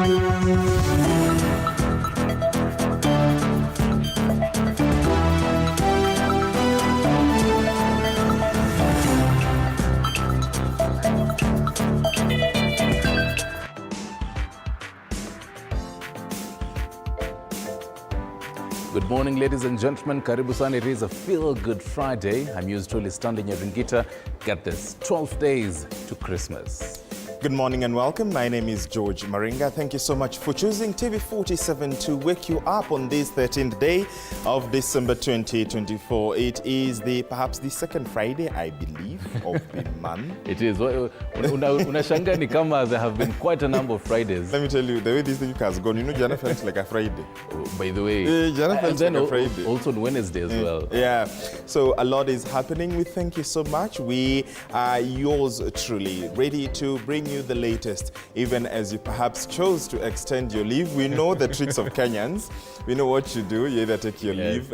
Good morning, ladies and gentlemen. Karibu sana. It is a feel-good Friday. I'm yours truly, Stanley Nyaringita. Get this, 12 days to Christmas. Good morning and welcome. My name is George Maringa. Thank you so much for choosing TV47 to wake you up on this 13th day of December 2024. It is perhaps the second Friday, I believe, of the month. It is. Unashanga ni kama there have been quite a number of Fridays. Let me tell you, the way this week has gone, you know, Jana felt like a Friday. By the way. Jana felt like a Friday. Also on Wednesday as well. Yeah. So a lot is happening. We thank you so much. We are yours truly, ready to bring you the latest, even as you perhaps chose to extend your leave. We know the tricks of Kenyans. We know what you do. You either take your leave.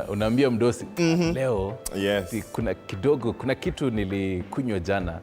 Unaambia mdosi, leo, yes. Kuna kitu nilikunywa jana.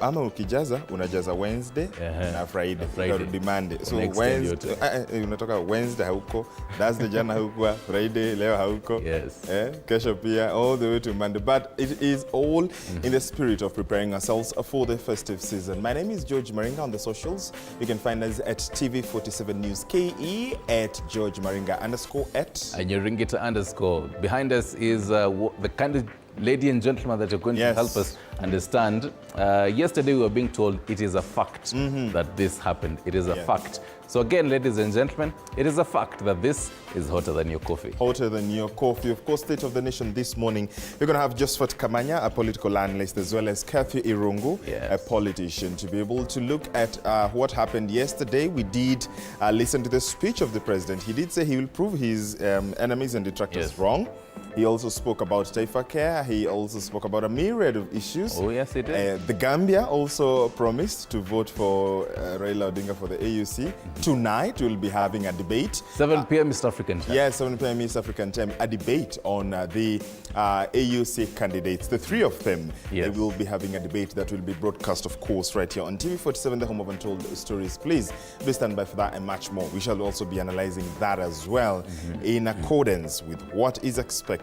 Ama ukijaza, unajaza Wednesday na Friday. Utarudi Monday. So Wednesday, unatoka Wednesday hauko, Thursday jana hauko, Friday leo hauko. Yes. Kesho pia, all the way to Monday. But it is all in the spirit of preparing ourselves for the festive season. My name is George Maringa on the socials. You can find us at TV47 News KE, at George Maringa _ at. And Nyaringita _. Behind us is the kind of lady and gentleman that are going to help us understand. Yesterday we were being told it is a fact that this happened. It is a fact. So again, ladies and gentlemen, it is a fact that this is hotter than your coffee. Hotter than your coffee. Of course, State of the Nation this morning. We're going to have Josephat Kamanya, a political analyst, as well as Kathy Irungu, a politician, to be able to look at what happened yesterday. We did listen to the speech of the president. He did say he will prove his enemies and detractors wrong. He also spoke about Taifa Care. He also spoke about a myriad of issues. Oh, yes, he did. The Gambia also promised to vote for Raila Odinga for the AUC. Tonight, we'll be having a debate. 7 p.m. East African time. Yes, 7 p.m. East African time. A debate on the AUC candidates, the three of them. They will be having a debate that will be broadcast, of course, right here on TV47, the home of untold stories. Please do stand by for that and much more. We shall also be analyzing that as well in accordance with what is expected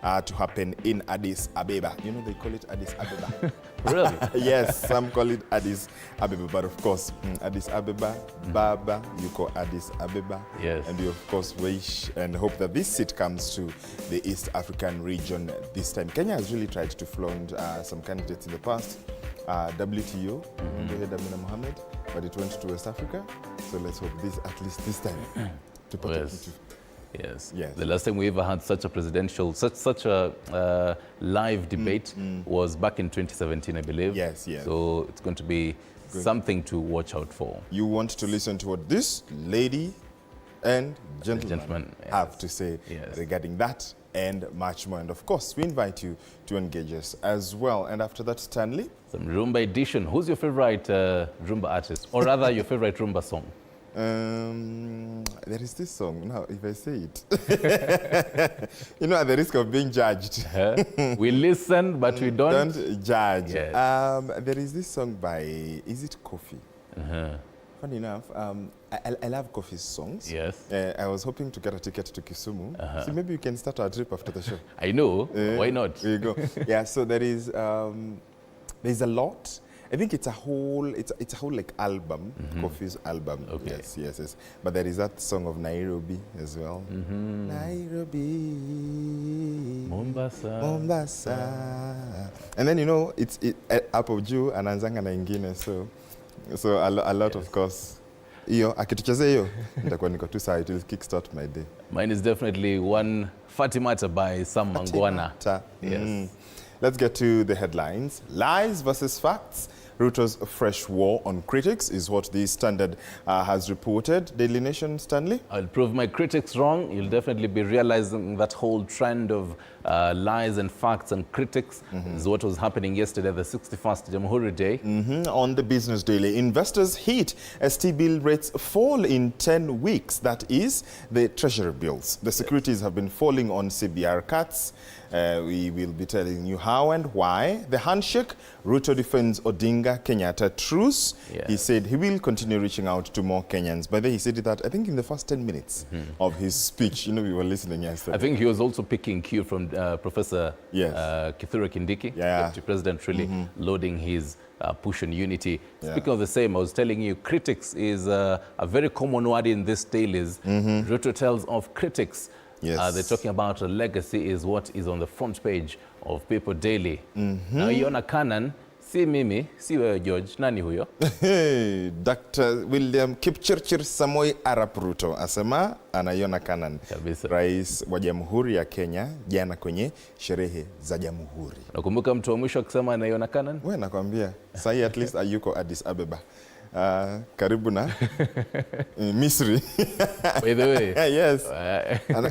to happen in Addis Ababa. You know, they call it Addis Ababa. Really? Yes, some call it Addis Ababa, but of course, Addis Ababa, Baba, you call Addis Ababa. Yes. And we, of course, wish and hope that this seat comes to the East African region this time. Kenya has really tried to flaunt some candidates in the past. WTO, Amina Mohammed, but it went to West Africa. So let's hope this, at least this time, to put it into. Yes. The last time we ever had such a presidential, such a live debate was back in 2017, I believe. Yes. So it's going to be something to watch out for. You want to listen to what this lady and gentleman have to say regarding that and much more. And of course, we invite you to engage us as well. And after that, Stanley? Some Rumba edition. Who's your favorite Rumba artist? Or rather, your favorite Rumba song? There is this song, now if I say it, you know, at the risk of being judged. We listen, but we don't judge. Yes. There is this song by, is it Kofi? Funny enough, I love Kofi's songs. Yes. I was hoping to get a ticket to Kisumu. So maybe we can start our trip after the show. I know. Why not? There you go. Yeah, so there is, there's a lot. I think it's a whole like album, Kofi's album. Okay. Yes. But there is that song of Nairobi as well. Nairobi, Mombasa. And then, you know, it's Hapo Juu anaanzanga na ingine, so a lot of course. Iyo akituchezea hiyo nitakuwa niko tu sawa, it will kickstart my day. Mine is definitely one Fatimata by Sam Mangwana. Yes. Let's get to the headlines. Lies versus facts. Ruto's fresh war on critics is what the Standard has reported. Daily Nation, Stanley? I'll prove my critics wrong. You'll definitely be realizing that whole trend of lies and facts and critics. Is what was happening yesterday, the 61st Jamhuri Day. On the Business Daily, investors hit as T-bill rates fall in 10 weeks. That is the treasury bills. The securities have been falling on CBR cuts. We will be telling you how and why. The handshake, Ruto defends Odinga Kenyatta truce. He said he will continue reaching out to more Kenyans. By the way, he said that, I think, in the first 10 minutes of his speech. You know, we were listening yesterday. I think he was also picking cue from Professor Kithure Kindiki, Deputy President, really loading his push on unity. Speaking of the same, I was telling you, critics is a very common word in these dailies. Ruto tells of critics. They're talking about a legacy is what is on the front page of People Daily. Now, Yona Kanan, si mimi, si wewe George, nani huyo? Dr. William Kipchirchir Samoei Arap Ruto asema anaiona Kanan, rais wa Jamhuri ya Kenya, jana kwenye sherehe za Jamhuri. Nakumbuka mtu wa mwisho akisema anaiona Kanan? Wewe nakwambia, sahi at least ayuko Addis Ababa. Karibu na Misri. By the way. Yes.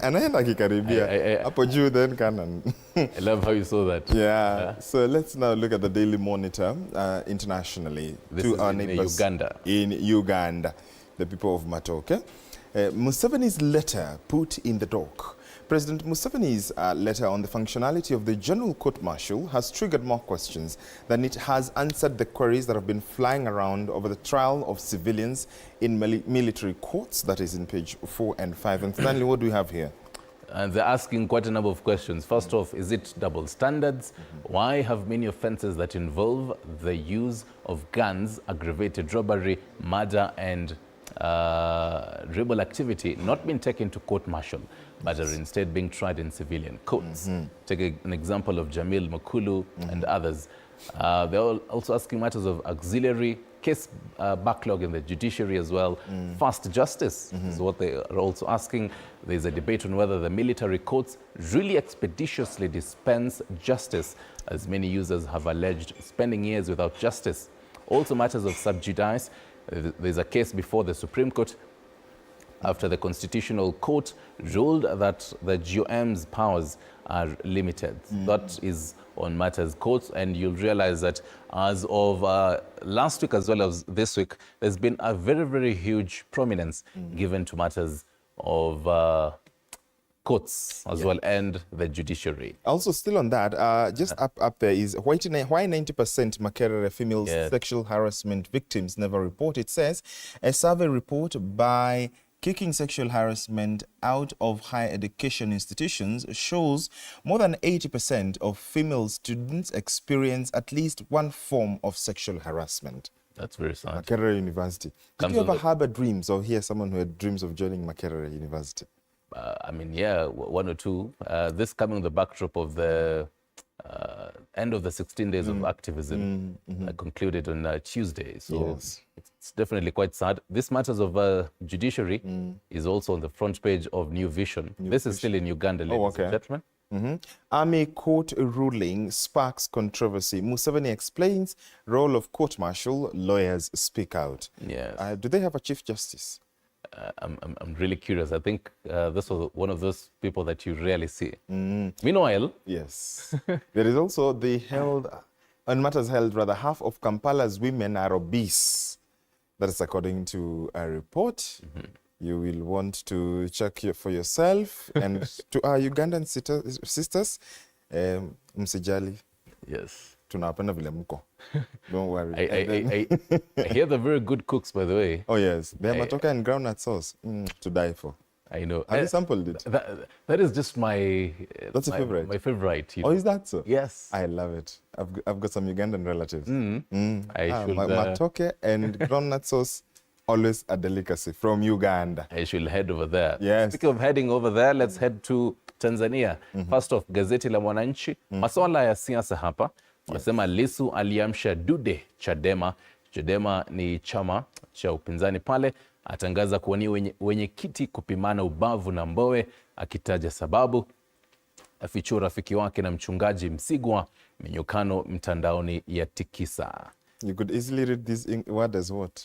Anaenda kikaribia. Hapo juu then Kanan. I love how you saw that. So let's now look at the Daily Monitor internationally. This is our neighbors Uganda. In Uganda, the people of Matoke. Museveni's letter put in the dock. President Museveni's letter on the functionality of the General Court-Martial has triggered more questions than it has answered the queries that have been flying around over the trial of civilians in military courts. That is in page 4 and 5. And Stanley, what do we have here? And they're asking quite a number of questions. First off, is it double standards? Why have many offenses that involve the use of guns, aggravated robbery, murder, and rebel activity not been taken to court-martial, but are instead being tried in civilian courts? Take an example of Jamil Makulu and others. They're also asking matters of auxiliary case backlog in the judiciary as well. Fast justice is what they are also asking. There's a debate on whether the military courts really expeditiously dispense justice, as many users have alleged, spending years without justice. Also matters of sub judice. There's a case before the Supreme Court after the Constitutional Court ruled that the GOM's powers are limited. That is on matters courts, and you'll realize that as of last week as well as this week, there's been a very, very huge prominence given to matters of courts as well, and the judiciary. Also, still on that, just up there is why 90% Makerere female sexual harassment victims never report. It says a survey report by Kicking Sexual Harassment Out of Higher Education Institutions shows more than 80% of female students experience at least one form of sexual harassment. That's very sad. Makerere University. Did you ever harbor dreams or hear someone who had dreams of joining Makerere University? I mean, yeah, one or two. This coming on the backdrop of the end of the 16 days of activism concluded on Tuesday. So it's definitely quite sad. This matters of judiciary is also on the front page of New Vision. This is still in Uganda, ladies and gentlemen. Army court ruling sparks controversy. Museveni explains role of court-martial, lawyers speak out. Yes. Do they have a chief justice? I'm really curious. I think this was one of those people that you rarely see. Meanwhile, yes, there is also the on matters held, rather, half of Kampala's women are obese. That is according to a report. You will want to check for yourself. And to our Ugandan sisters, msijali. Yes. Tunapenda vile mko. Don't worry. I hear the very good cooks, by the way. Oh, yes. They have matoka and groundnut sauce to die for. I know. Have you sampled it? That is just my... That's your favorite? My favorite. Oh, is that so? Yes. I love it. I've got some Ugandan relatives. Matoke and groundnut sauce, always a delicacy from Uganda. I should head over there. Yes. Speaking of heading over there, let's head to Tanzania. First off, gazeti la Mwananchi. Masuala ya siasa hapa. Wanasema Lissu aliamsha dude Chadema. Chadema ni chama cha upinzani pale. Atangaza kuwania wenye kiti kupimana ubavu na Mbowe, akitaja sababu. Afichua rafiki wake na mchungaji Msigwa, minyukano mtandaoni ya tikisa. You could easily read this word as what?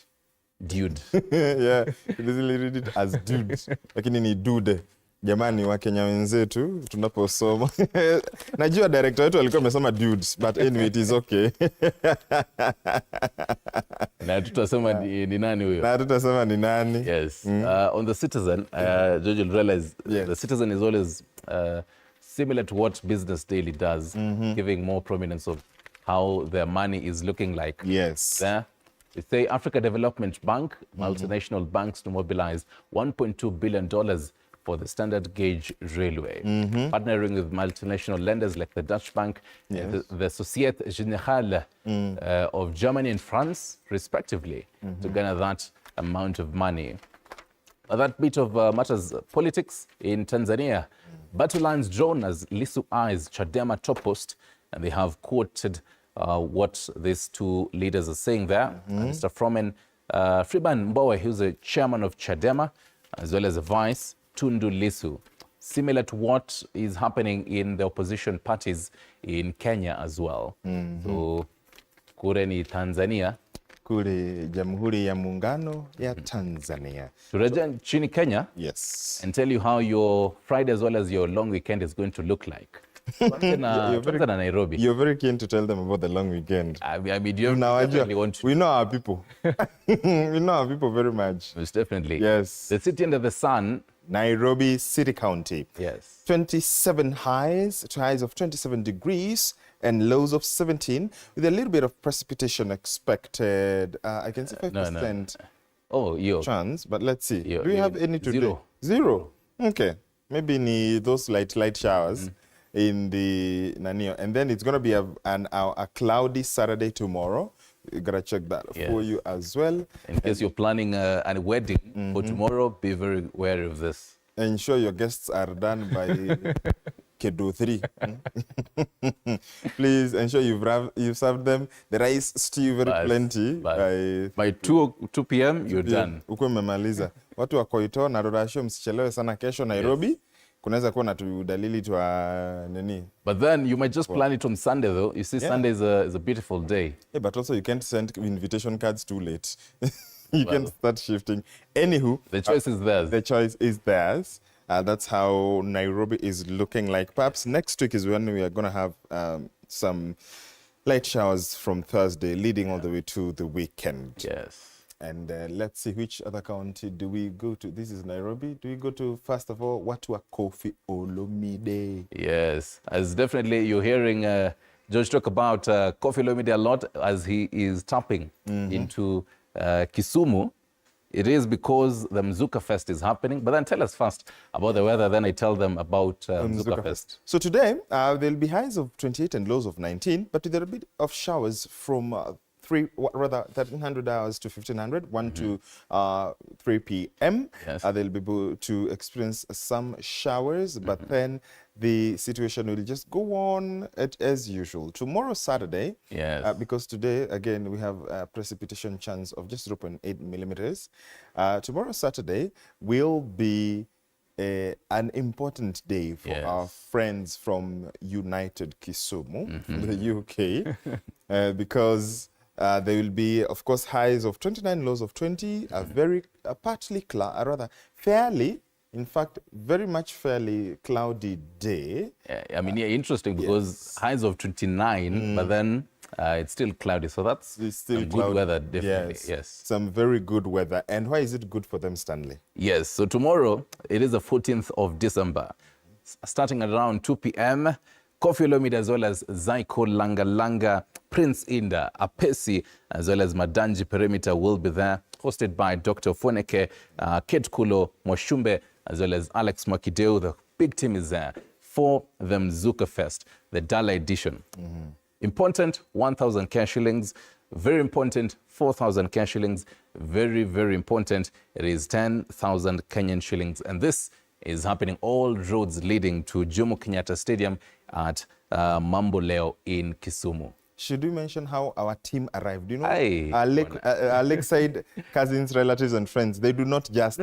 Dude. Yeah, you could easily read it as dude. Lakini ni dude. Jamani wa Kenya wenzetu tunaposoma. Najua director wetu alikuwa amesoma dudes, but anyway it is okay. Na tutasema ni nani huyo? Na tutasema ni nani? Yes. On the Citizen, George will realize the Citizen is always similar to what Business Daily does, giving more prominence of how their money is looking like. Yes. There, they say Africa Development Bank, multinational banks to mobilize $1.2 billion for the standard gauge railway, partnering with multinational lenders like the Dutch Bank, the Société Générale of Germany and France, respectively, to garner that amount of money. That bit of matters politics in Tanzania. Battle lines drawn as Lissu eyes Chadema top post, and they have quoted what these two leaders are saying there. Mr. Freeman Mbowe, who's the chairman of Chadema, as well as a vice, Tundu Lissu, similar to what is happening in the opposition parties in Kenya as well. So, kule ni Tanzania. Kule Jamhuri ya Muungano ya Tanzania. Turejea nchini Kenya. Yes. And tell you how your Friday as well as your long weekend is going to look like. Nairobi. You're very keen to tell them about the long weekend. I mean, you definitely want to. We know our people. We know our people very much. Most definitely. Yes. The city under the sun. Nairobi City County. Yes. 27 highs to highs of 27 degrees and lows of 17 with a little bit of precipitation expected. I can see 5% chance, but let's see. Do you have any today? Zero. Zero? Okay. Maybe need those light showers in the Nanio. And then it's going to be a cloudy Saturday tomorrow. You got to check that for you as well. In case you're planning a wedding for tomorrow, be very wary of this. Ensure your guests are done by Kedo 3. Please ensure you've served them the rice stew very plenty. By 2 p.m. you're done. Ukuwe mmemaliza. Watu wa Koito na Rorasho msichelewe sana kesho Nairobi. Kunaweza kuwa na tudalili twa nini. But then you might just plan it on Sunday though. You see Sunday is a beautiful day. Yeah, but also you can't send invitation cards too late. You can start shifting. Anywho, the choice is theirs. The choice is theirs. That's how Nairobi is looking like. Perhaps next week is when we are going to have some light showers from Thursday leading all the way to the weekend. Yes. And let's see, which other county do we go to? This is Nairobi. Do we go to, first of all, Watu Kofi Olomide? Yes, as definitely you're hearing George talk about Kofi Olomide a lot as he is tapping into Kisumu. It is because the Mzuka Fest is happening. But then tell us first about the weather, then I tell them about Mzuka Fest. So today, there'll be highs of 28 and lows of 19, but with a bit of showers from 1300 hours to 1500, 1 to 3 p.m. Yes. They'll be able to experience some showers, but then the situation will just go on as usual. Tomorrow, Saturday, because today, again, we have a precipitation chance of just 0.8 millimeters. Tomorrow, Saturday, will be an important day for our friends from United Kisumu, the UK, because there will be, of course, highs of 29, lows of 20, a very fairly, in fact, very much fairly cloudy day. I mean, interesting because highs of 29, but then it's still cloudy. So that's still good weather, definitely. Yes. Some very good weather. And why is it good for them, Stanley? Yes. So tomorrow, it is the 14th of December. Starting at around 2 p.m., Kofi Olomide as well as Zaiko Langa, Prince Inda, Apesi, as well as Madanji Perimeter will be there, hosted by Dr. Foneke, Kate Kulo, Mwashumbe, as well as Alex Makideu. The big team is there for the Mzuka Fest, the Dala edition. Important, 1,000 cash shillings. Very important, 4,000 cash shillings. Very, very important, it is 10,000 Kenyan shillings. And this is happening all roads leading to Jomo Kenyatta Stadium at Mambo Leo in Kisumu. Should we mention how our team arrived? You know, our lakeside cousins, relatives, and friends, they do not just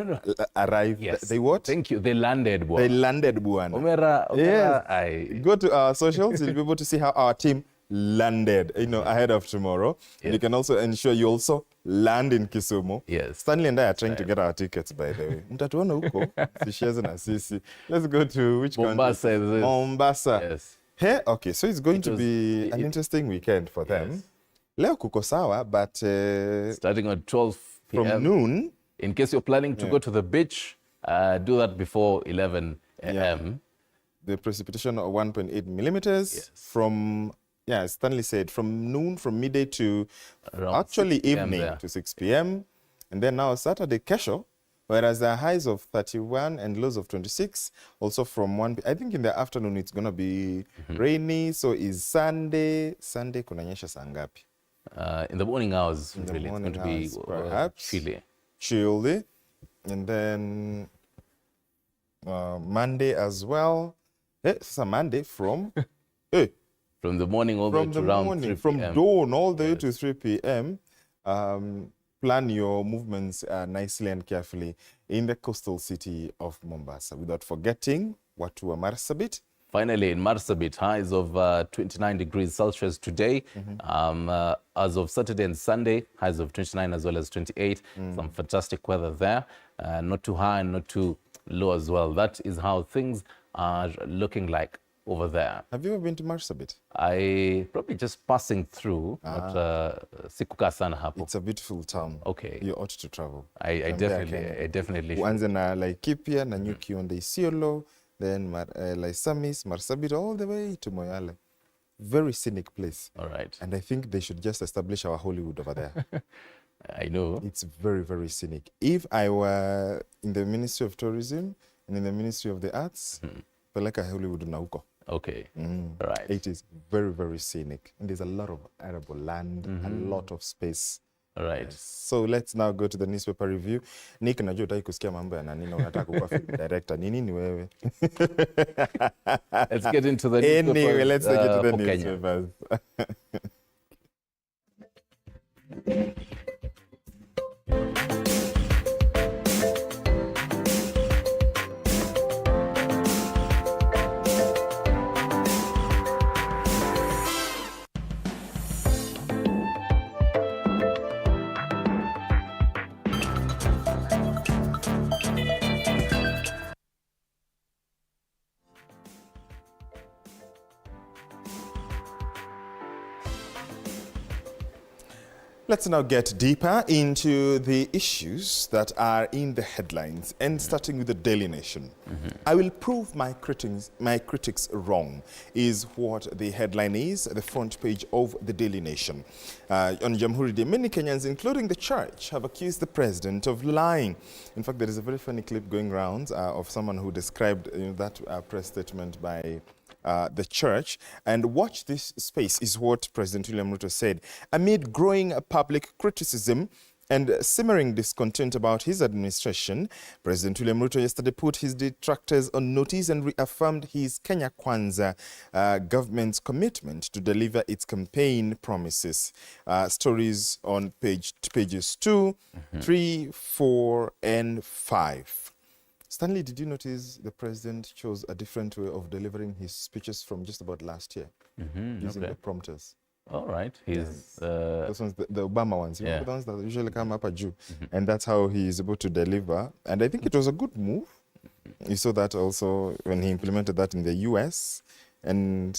arrive. Yes. They what? Thank you. They landed, Buana. They landed, Buana. Omera, yes. Go to our socials. You'll be able to see how our team landed, ahead of tomorrow. Yes. And you can also ensure you also land in Kisumu. Yes. Stanley and I are trying to get our tickets, by the way. Mtatuona huko, sishiaza na sisi. Let's go to which Mombasa country? Mombasa. Yes. Hey, okay, so it's going to be an interesting weekend for them. Yes. Leo kuko sawa, but... starting at 12 p.m. From noon. In case you're planning to go to the beach, do that before 11 a.m. Yeah. The precipitation of 1.8 millimeters from, Stanley said, from noon, from midday to around actually evening to 6 p.m. And then now Saturday, kesho, whereas the highs of 31 and lows of 26, also from 1, I think in the afternoon it's going to be rainy, so is Sunday kunanyesha saa ngapi? In the morning hours, in the really, morning it's going to be perhaps chilly. And then Monday as well. It's a Monday from from the morning all the way to around 3 p.m. From dawn all the way to 3 p.m. Plan your movements nicely and carefully in the coastal city of Mombasa, without forgetting Watu wa Marsabit. Finally, in Marsabit, highs of 29 degrees Celsius today. As of Saturday and Sunday, highs of 29 as well as 28. Some fantastic weather there. Not too high and not too low as well. That is how things are looking like over there. Have you ever been to Marsabit? I probably just passing through, but sikukaa sana hapo. It's a beautiful town. Okay. You ought to travel. I definitely should. Uanze na Laikipia, na nyuki on the Isiolo, then Laisamis, Marsabit, all the way to Moyale. Very scenic place. All right. And I think they should just establish our Hollywood over there. I know. It's very, very scenic. If I were in the Ministry of Tourism and in the Ministry of the Arts, peleka Hollywood na huko. Okay. Right. It is very, very scenic. And there's a lot of arable land, a lot of space. All right. So let's now go to the newspaper review. Nick, najua utaki kusikia mambo ya nani na unataka kuwa film director. Nini ni wewe? Let's get into the newspapers. Anyway, let's get to the newspapers. Let's now get deeper into the issues that are in the headlines, and starting with the Daily Nation. I will prove my critics wrong, is what the headline is, the front page of the Daily Nation. On Jamhuri Day, many Kenyans, including the church, have accused the president of lying. In fact, there is a very funny clip going round of someone who described that press statement by the church. And watch this space, is what President William Ruto said. Amid growing public criticism and simmering discontent about his administration, President William Ruto yesterday put his detractors on notice and reaffirmed his Kenya Kwanza government's commitment to deliver its campaign promises. Stories on pages 2, 3, 4, and 5. Stanley, did you notice the president chose a different way of delivering his speeches from just about last year, using the prompters? All right. He's those ones, the Obama ones, you know, the ones that usually come up at you, and that's how he is able to deliver. And I think it was a good move. You saw that also when he implemented that in the US, and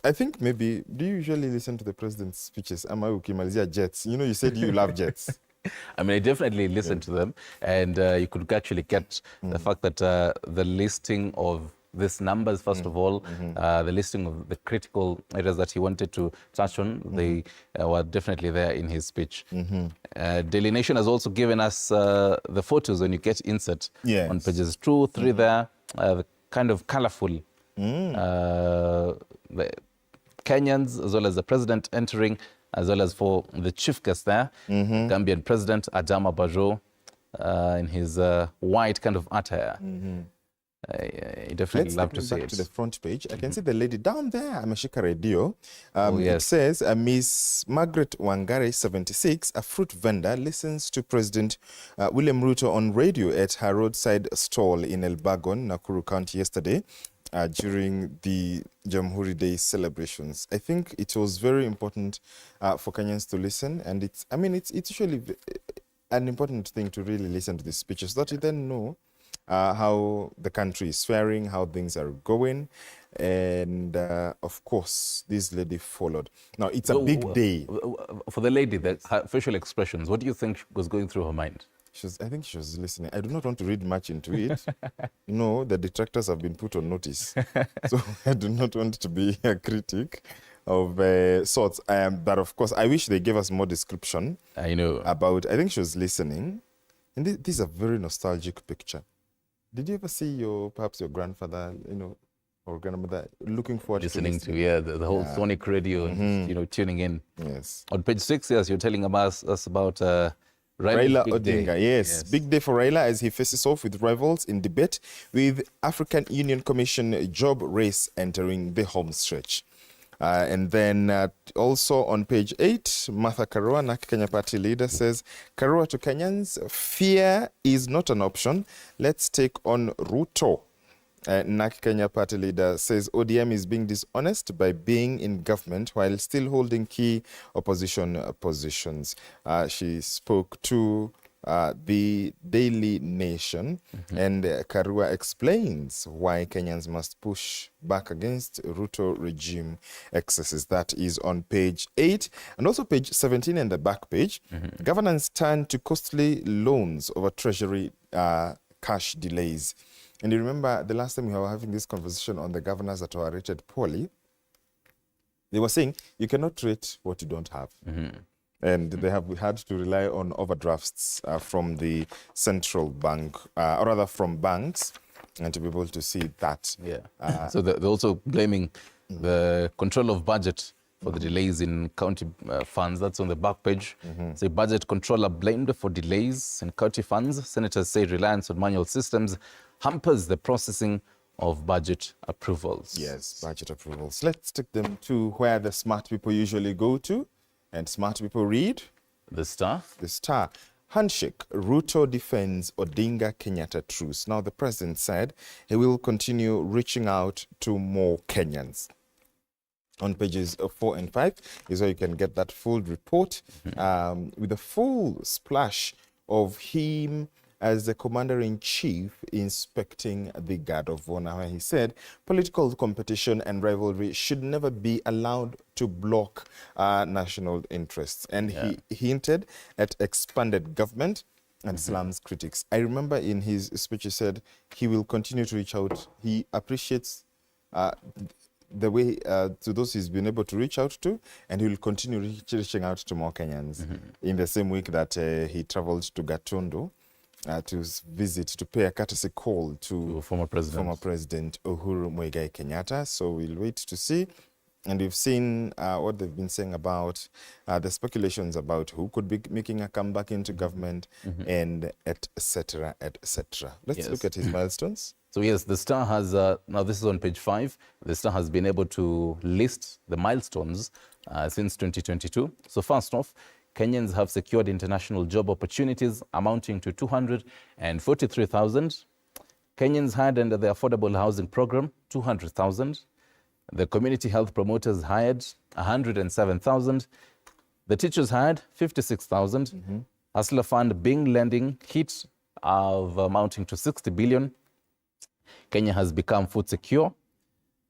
I think maybe, do you usually listen to the president's speeches? Ama ukimalizia jets? You know, you said you love jets. I mean, I definitely listen to them, and you could actually get the fact that the listing of these numbers, first of all, the listing of the critical areas that he wanted to touch on, they were definitely there in his speech. Daily Nation has also given us the photos when you get insert on pages 2, 3 there, the kind of colorful the Kenyans, as well as the president entering, as well as for the chief guest there, Gambian President Adama Barrow, in his white kind of attire. I definitely love to see it. Back to the front page. I can see the lady down there, Ameshika Radio. It says, Miss Margaret Wangari, 76, a fruit vendor, listens to President William Ruto on radio at her roadside stall in Elbagon, Nakuru County yesterday. during the Jamhuri Day celebrations. I think it was very important for Kenyans to listen, and it's usually an important thing to really listen to these speeches, so that you then know how the country is faring, how things are going, and of course, this lady followed. Now, it's a big day. For the lady, her facial expressions, what do you think was going through her mind? I think she was listening. I do not want to read much into it. No, the detractors have been put on notice. So I do not want to be a critic of sorts. But of course, I wish they gave us more description. I know. About, I think she was listening. And this is a very nostalgic picture. Did you ever see perhaps your grandfather, or grandmother looking forward listening to the whole sonic radio, tuning in? Yes. On page 6, yes, you're telling us about Raila Odinga, yes. Big day for Raila as he faces off with rivals in debate with African Union Commission job race entering the home stretch. And then also on page 8, Martha Karua, NARC Kenya party leader, says, Karua to Kenyans, fear is not an option. Let's take on Ruto. NARC Kenya party leader says ODM is being dishonest by being in government while still holding key opposition positions. She spoke to the Daily Nation, and Karua explains why Kenyans must push back against Ruto regime excesses. That is on page 8 and also page 17 and the back page. Governance turn to costly loans over treasury cash delays. And you remember the last time we were having this conversation on the governors that were rated poorly, they were saying you cannot rate what you don't have. And they have had to rely on overdrafts from the central bank, or rather from banks, and to be able to see that. Yeah. So they're also blaming the control of budget for the delays in county funds. That's on the back page. So budget controller blamed for delays in county funds. Senators say reliance on manual systems hampers the processing of budget approvals. Yes, budget approvals. Let's take them to where the smart people usually go to, and smart people read. The Star. The Star. Handshake. Ruto defends Odinga Kenyatta truce. Now, the president said he will continue reaching out to more Kenyans. On pages 4 and 5 is where you can get that full report with a full splash of him as the commander-in-chief inspecting the Guard of Honor, where he said political competition and rivalry should never be allowed to block national interests. And he hinted at expanded government and slams critics. I remember in his speech he said he will continue to reach out. He appreciates the way to those he's been able to reach out to, and he will continue reaching out to more Kenyans. In the same week that he traveled to Gatundu, to visit, to pay a courtesy call to former President Uhuru Muigai Kenyatta. So we'll wait to see. And we've seen what they've been saying about the speculations about who could be making a comeback into government, and et cetera, et cetera. Let's look at his milestones. So yes, the Star has, now this is on page 5, the Star has been able to list the milestones since 2022. So first off, Kenyans have secured international job opportunities amounting to 243,000. Kenyans had under the affordable housing program 200,000. The community health promoters hired 107,000. The teachers hired 56,000. Hustler Fund Bing lending hit of amounting to 60 billion. Kenya has become food secure,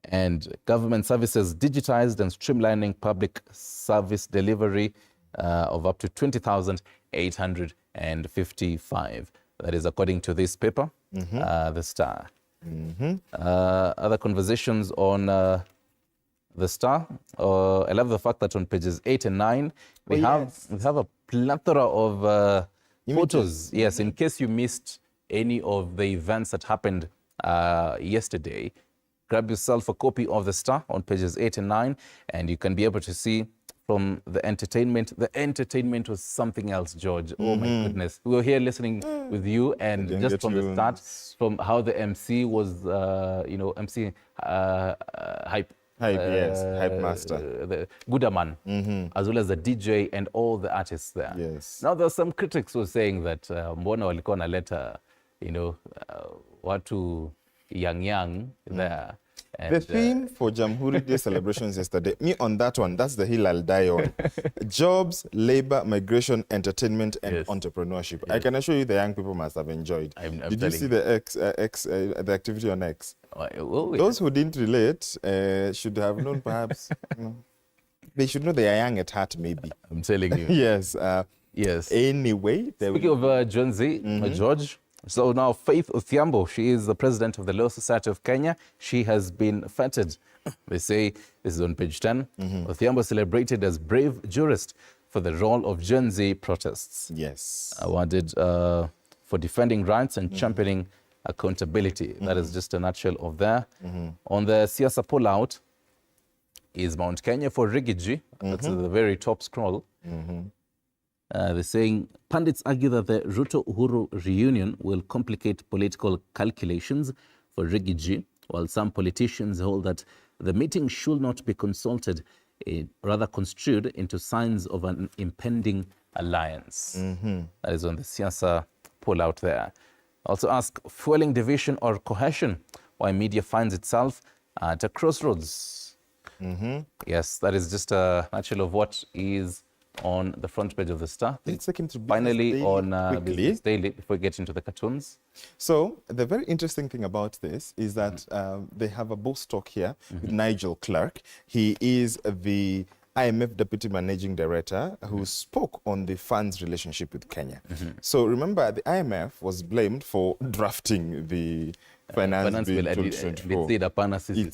and government services digitized and streamlining public service delivery of up to 20,855. That is according to this paper, The Star. Other conversations on The Star. I love the fact that on pages 8 and 9, we have a plethora of photos. Yes, in case you missed any of the events that happened yesterday, grab yourself a copy of The Star on pages 8 and 9, and you can be able to see from the entertainment. The entertainment was something else, George. Oh my goodness. We were here listening with you, and just from the start, from how the MC was, MC Hype. Hype master. The Gooderman, as well as the DJ and all the artists there. Yes. Now, there are some critics who are saying that mbona walikuwa naleta, watu young there. The theme for Jamhuri Day celebrations yesterday, me on that one, that's the hill I'll die on. Jobs, labor, migration, entertainment, and entrepreneurship. I can assure you the young people must have enjoyed. Did you see the activity on X? Those who didn't relate should have known perhaps. They should know they are young at heart, maybe. I'm telling you. Yes. Yes. Anyway. Speaking of Gen Z, George, so now Faith Odhiambo, she is the president of the Law Society of Kenya. She has been feted. They say, this is on page 10, Odhiambo celebrated as brave jurist for the role of Gen Z protests. Yes. Awarded for defending rights and championing accountability. That is just a nutshell of there. On the Siasa pullout is Mount Kenya for Rigiji. That's the very top scroll. They're saying, pundits argue that the Ruto-Uhuru reunion will complicate political calculations for Rigiji, while some politicians hold that the meeting should not be consulted, rather construed into signs of an impending alliance. That is on the Siasa pullout there. Also ask, fueling division or cohesion, why media finds itself at a crossroads. Yes, that is just a nutshell of what is on the front page of the Star. Let's take him to finally Daily on Business Daily before we get into the cartoons. So the very interesting thing about this is that they have a boss talk here with Nigel Clark. He is the IMF Deputy Managing Director who spoke on the fund's relationship with Kenya. So remember, the IMF was blamed for drafting the finance bill 2024.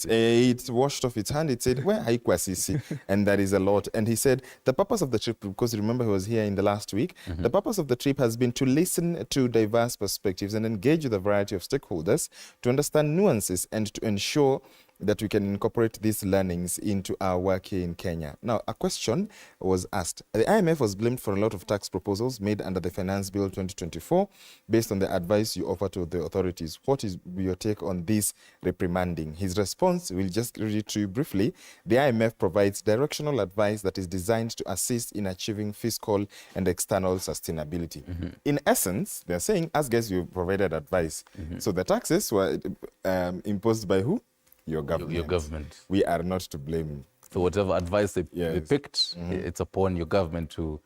It washed off its hand. It said, where haikuwa sisi? And that is a lot. And he said, the purpose of the trip, because remember he was here in the last week, the purpose of the trip has been to listen to diverse perspectives and engage with a variety of stakeholders to understand nuances and to ensure that we can incorporate these learnings into our work here in Kenya. Now, a question was asked. The IMF was blamed for a lot of tax proposals made under the Finance Bill 2024 based on the advice you offer to the authorities. What is your take on this reprimanding? His response, we'll just read it to you briefly. The IMF provides directional advice that is designed to assist in achieving fiscal and external sustainability. In essence, they're saying, as guys, you provided advice. So the taxes were imposed by who? Your government. Your government. We are not to blame. So whatever advice they picked, it's upon your government to,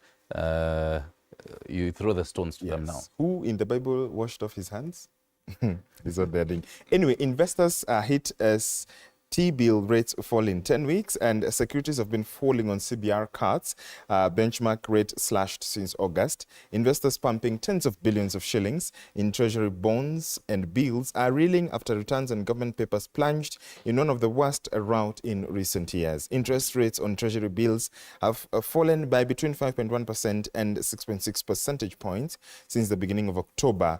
you throw the stones to them now. Who in the Bible washed off his hands? Is what they're doing. Anyway, investors are hit as T-bill rates fall in 10 weeks and securities have been falling on CBR cards. Benchmark rate slashed since August. Investors pumping tens of billions of shillings in treasury bonds and bills are reeling after returns and government papers plunged in one of the worst rout in recent years. Interest rates on treasury bills have fallen by between 5.1% and 6.6 percentage points since the beginning of October,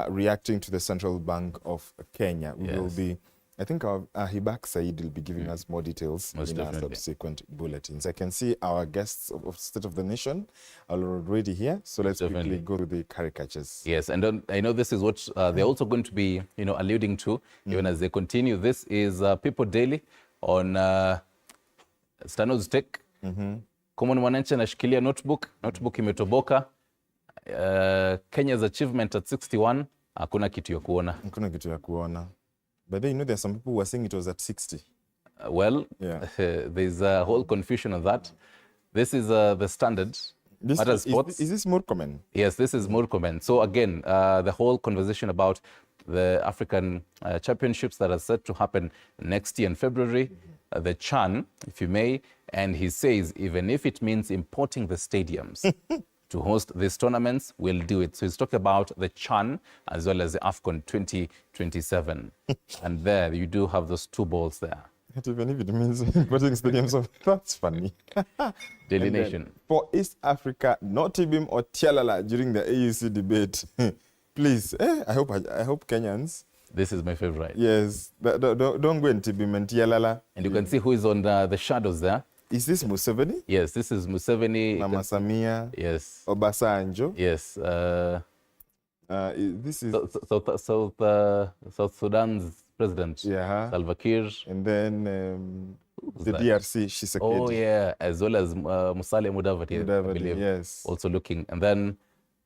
reacting to the Central Bank of Kenya. We will be I think our Hibak Said will be giving us more details in our subsequent bulletins. I can see our guests of State of the Nation are already here, so let's quickly go to the caricatures. Yes, and I know this is what they're also going to be, alluding to, even as they continue. This is People Daily on Stano's Tech. Common Mwananchi anashikilia notebook imetoboka. Kenya's achievement at 61, hakuna kitu ya kuona. Hakuna kitu ya kuona. But then, there's some people who are saying it was at 60. There's a whole confusion on that. This is the Standard. Is this Murkomen? Yes, this is Murkomen. So again, the whole conversation about the African Championships that are set to happen next year in February, the CHAN, if you may, and he says, even if it means importing the stadiums to host these tournaments, we'll do it. So he's talking about the CHAN as well as the AFCON 2027. And there you do have those two balls there. Even if it means importing stadiums, so that's funny. Daily Nation. For East Africa, not Tibim or Tialala during the AUC debate. Please, I hope Kenyans. This is my favorite. Yes, don't go in Tibim and Tialala. And you can see who is on the shadows there. Is this Museveni? Yes, this is Museveni. Mama Samia. Yes. Obasanjo. Yes. This is South Sudan's president, Salva Kiir. And then the DRC, Tshisekedi. Oh, yeah, as well as Musalia Mudavadi, I believe, yes. Also looking. And then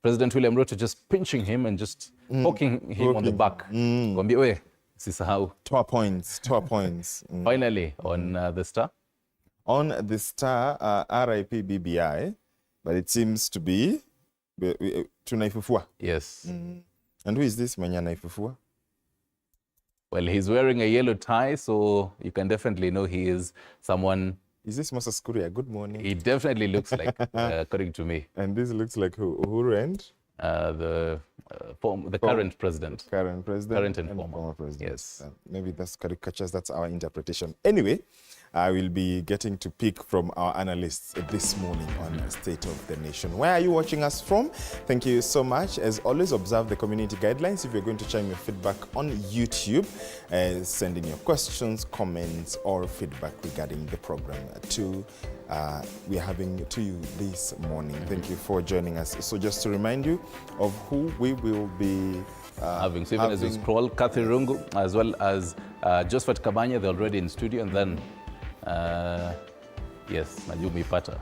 President William Ruto just pinching him and just poking him on the back. Sisahau. 2 points. 2 points. Finally, on the Star. On the Star, RIP BBI, but it seems to be Tunaifufua. Yes. And who is this Manyanaifufua? Well, he's wearing a yellow tie, so you can definitely know he is someone. Is this Moses Kuria? Good morning. He definitely looks like, according to me. And this looks like who? Uhuru and? The current president. Current president. Current and former president. Yes. Maybe that's caricatures. That's our interpretation. Anyway, I will be getting to pick from our analysts this morning on State of the Nation. Where are you watching us from? Thank you so much. As always, observe the community guidelines. If you're going to chime your feedback on YouTube, send in your questions, comments, or feedback regarding the program to we're having to you this morning. Thank you for joining us. So just to remind you of who we will be having. So even as you scroll, Kathy Rungu, as well as Josephat Kabanya, they're already in studio, and then yes, Najumi Pata.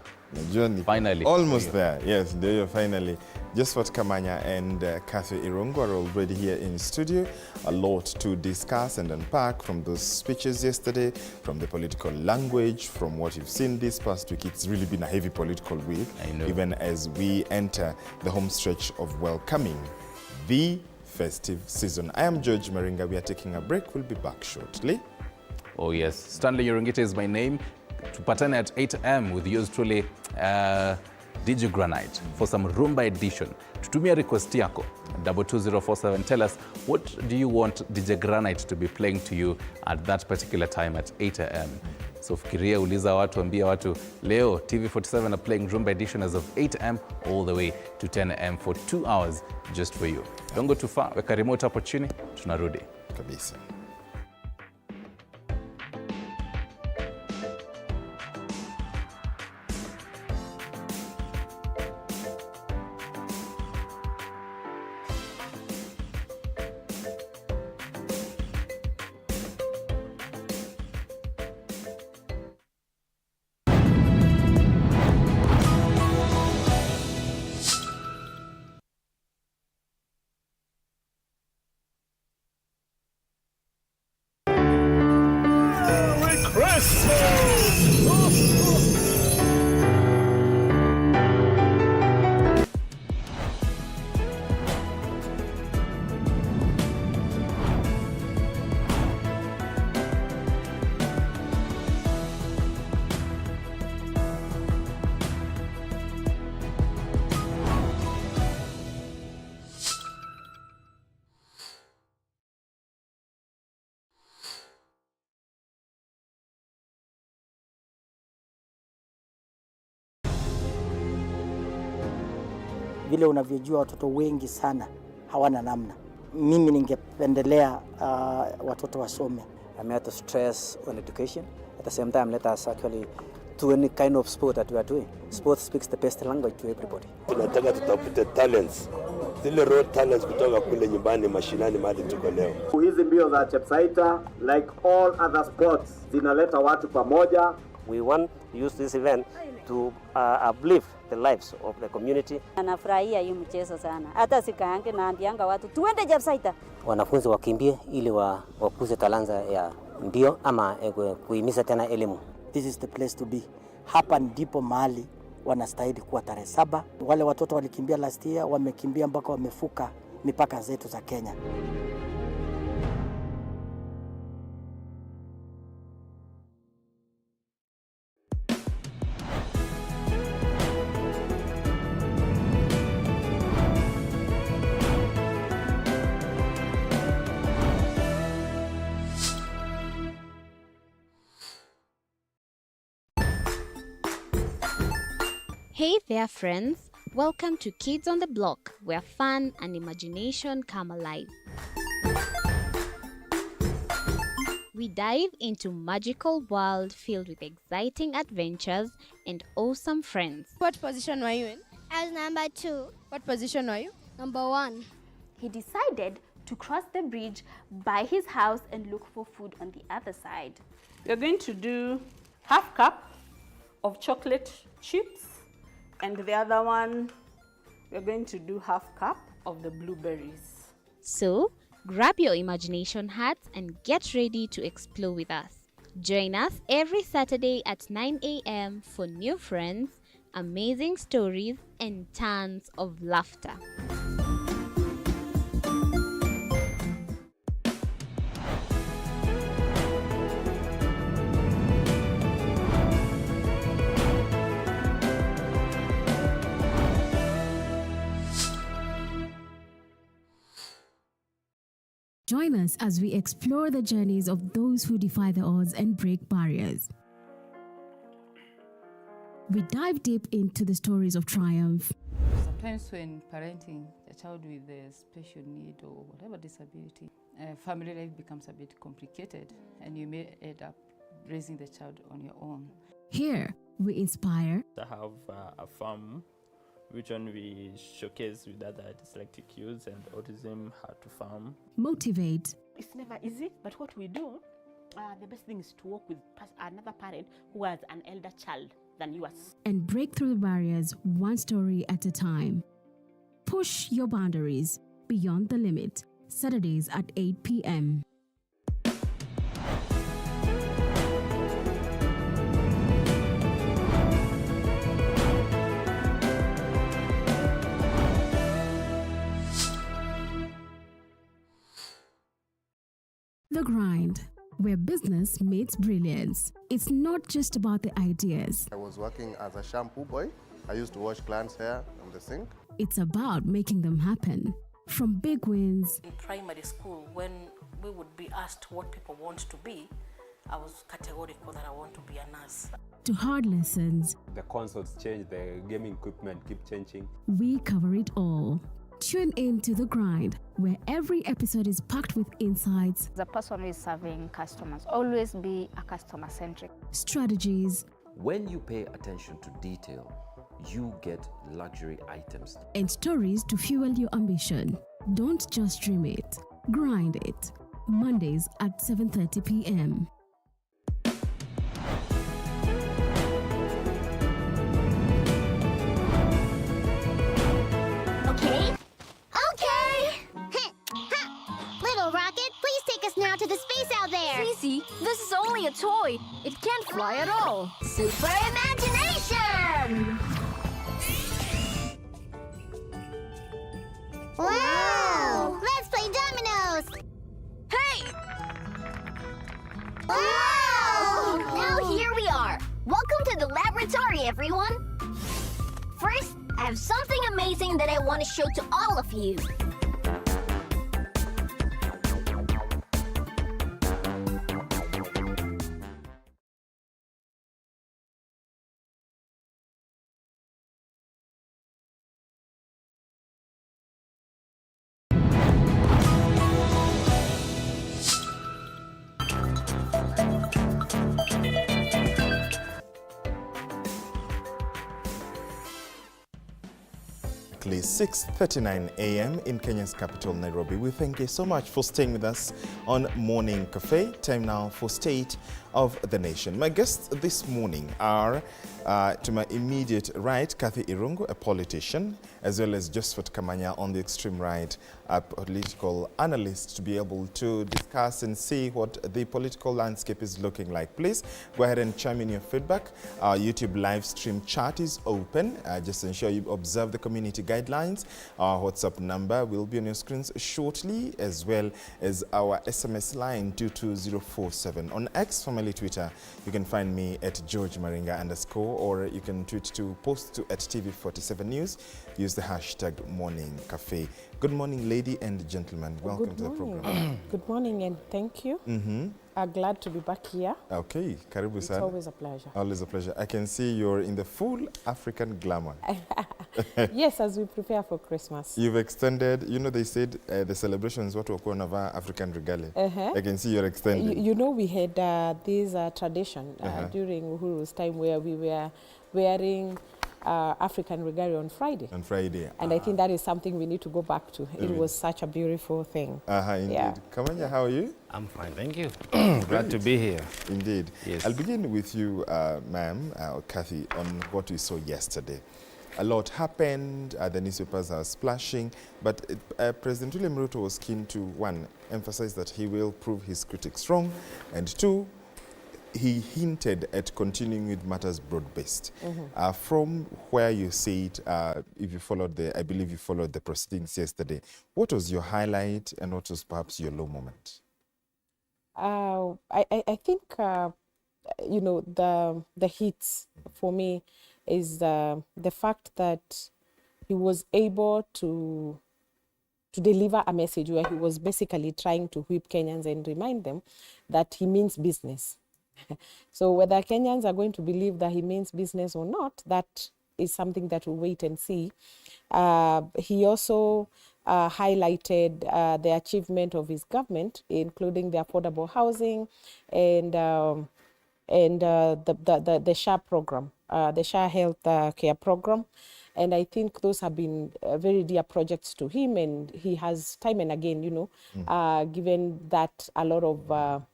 Finally. Almost there. Yes, there you finally. Josephat Kamanya and Kathy Irungu are already here in studio. A lot to discuss and unpack from those speeches yesterday, from the political language, from what you've seen this past week. It's really been a heavy political week, even as we enter the home stretch of welcoming the festive season. I am George Maringa. We are taking a break. We'll be back shortly. Oh yes, Stanley Yorongita is my name. Tupatane at 8 a.m. with yours truly, DJ Granite, for some Rumba edition. Tutumia request yako 22047. Tell us, what do you want DJ Granite to be playing to you at that particular time at 8 a.m. So fikiria, uliza watu, ambia watu, leo TV47 are playing Rumba edition as of 8 a.m. all the way to 10 a.m. for 2 hours just for you. Don't go too far. Weka remote hapo chini, tunarudi. Kabisa. Vile unavyojua watoto wengi sana hawana namna. Mimi ningependelea watoto wasome. I'm here to stress on education. At the same time, let us actually do any kind of sport that we are doing. Sport speaks the best language to everybody. Tunataka tutafute talents. Zile raw talents kutoka kule nyumbani mashinani mahali tuko leo. Hizi mbio za Chepsaita, like all other sports, zinaleta watu pamoja. We want to use this event to uplift the lives of the community. Anafurahia hii mchezo sana. Hata sikaange naambianga watu tuende Chepsaita. Wanafunzi wakimbie ili wakuze talanta ya mbio ama kuhimiza tena elimu. This is the place to be. Hapa ndipo mahali wanastahili kuwa tarehe 7. Wale watoto walikimbia last year, wamekimbia mpaka wamefuka mipaka zetu za Kenya. Hey there friends, welcome to Kids on the Block, where fun and imagination come alive. We dive into magical world filled with exciting adventures and awesome friends. What position were you in? I was number 2. What position were you? Number 1. He decided to cross the bridge by his house and look for food on the other side. We're going to do half cup of chocolate chips, and the other one, we're going to do half cup of the blueberries. So, Grab your imagination hats and get ready to explore with us. Join us every Saturday at 9 a.m. for new friends, amazing stories, and tons of laughter. Join us as we explore the journeys of those who defy the odds and break barriers. We dive deep into the stories of triumph. Sometimes when parenting a child with a special need or whatever disability, family life becomes a bit complicated and you may end up raising the child on your own. Here, we inspire. I have a farm which one we showcase with other dyslexic youths and autism, how to farm. Motivate. It's never easy, but what we do, the best thing is to work with another parent who has an elder child than yours. And break through the barriers one story at a time. Push your boundaries beyond the limit. Saturdays at 8 p.m. The Grind, where business meets brilliance. It's not just about the ideas. I was working as a shampoo boy. I used to wash clients' hair on the sink. It's about making them happen. From big wins. In primary school, when we would be asked what people want to be, I was categorical that I want to be a nurse. To hard lessons. The consoles change, the gaming equipment keep changing. We cover it all. Tune in to The Grind, where every episode is packed with insights. The person who is serving customers, always be a customer-centric. Strategies. When you pay attention to detail, you get luxury items. And stories to fuel your ambition. Don't just dream it, grind it. Mondays at 7:30 p.m. Now to the space out there! Tracy, this is only a toy. It can't fly at all. Super imagination! Wow! Let's play dominoes! Hey! Wow! Now here we are. Welcome to the laboratory, everyone. First, I have something amazing that I want to show to all of you. Exactly 6:39 a.m. in Kenya's capital, Nairobi. We thank you so much for staying with us on Morning Cafe. Time now for State of the Nation. My guests this morning are, to my immediate right, Kathy Irungu, a politician, as well as Josephat Kamanya on the extreme right, a political analyst, to be able to discuss and see what the political landscape is looking like. Please go ahead and chime in your feedback. Our YouTube live stream chat is open. Just ensure you observe the community guidelines. Our WhatsApp number will be on your screens shortly, as well as our SMS line 22047. On X, formerly Twitter, you can find me at George Maringa _, or you can tweet to post to at TV47 News. Use the hashtag Morning Cafe. Good morning, lady and gentlemen. Welcome to the program. Good morning and thank you. I'm glad to be back here. Okay, karibu sana. It's always a pleasure. Always a pleasure. I can see you're in the full African glamour. Yes, as we prepare for Christmas. You've extended, you know, they said the celebrations, what were called African regalia. I can see you're extending. You know, we had this tradition during Uhuru's time where we were wearing African regalia on Friday. On Friday. And I think that is something we need to go back to. It was such a beautiful thing. Indeed. Yeah. Kamanya, how are you? I'm fine, thank you. Glad to be here. Indeed. Yes. I'll begin with you, ma'am, or Kathy, on what we saw yesterday. a lot happened, the newspapers are splashing, but President William Ruto was keen to, one, emphasize that he will prove his critics wrong, and two, he hinted at continuing with matters broad-based. From where you see it, if you followed I believe you followed the proceedings yesterday, what was your highlight and what was perhaps your low moment? I think, you know, the hits for me is the fact that he was able to deliver a message where he was basically trying to whip Kenyans and remind them that he means business. So whether Kenyans are going to believe that he means business or not, that is something that we'll wait and see. He also highlighted the achievement of his government, including the affordable housing and the SHA program, the SHA health care program. And I think those have been very dear projects to him, and he has time and again, you know, given that a lot of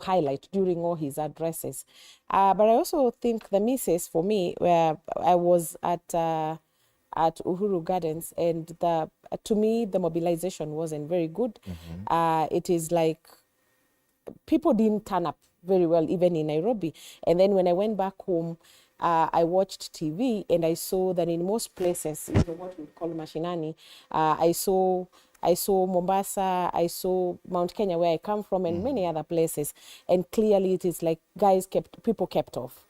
highlight during all his addresses. But I also think the misses for me, where I was at Uhuru Gardens, and to me the mobilization wasn't very good. It is like people didn't turn up very well, even in Nairobi. And then when I went back home, I watched TV and I saw that in most places, you know, what we call mashinani, I saw Mombasa, I saw Mount Kenya, where I come from, and many other places. And clearly it is like people kept off.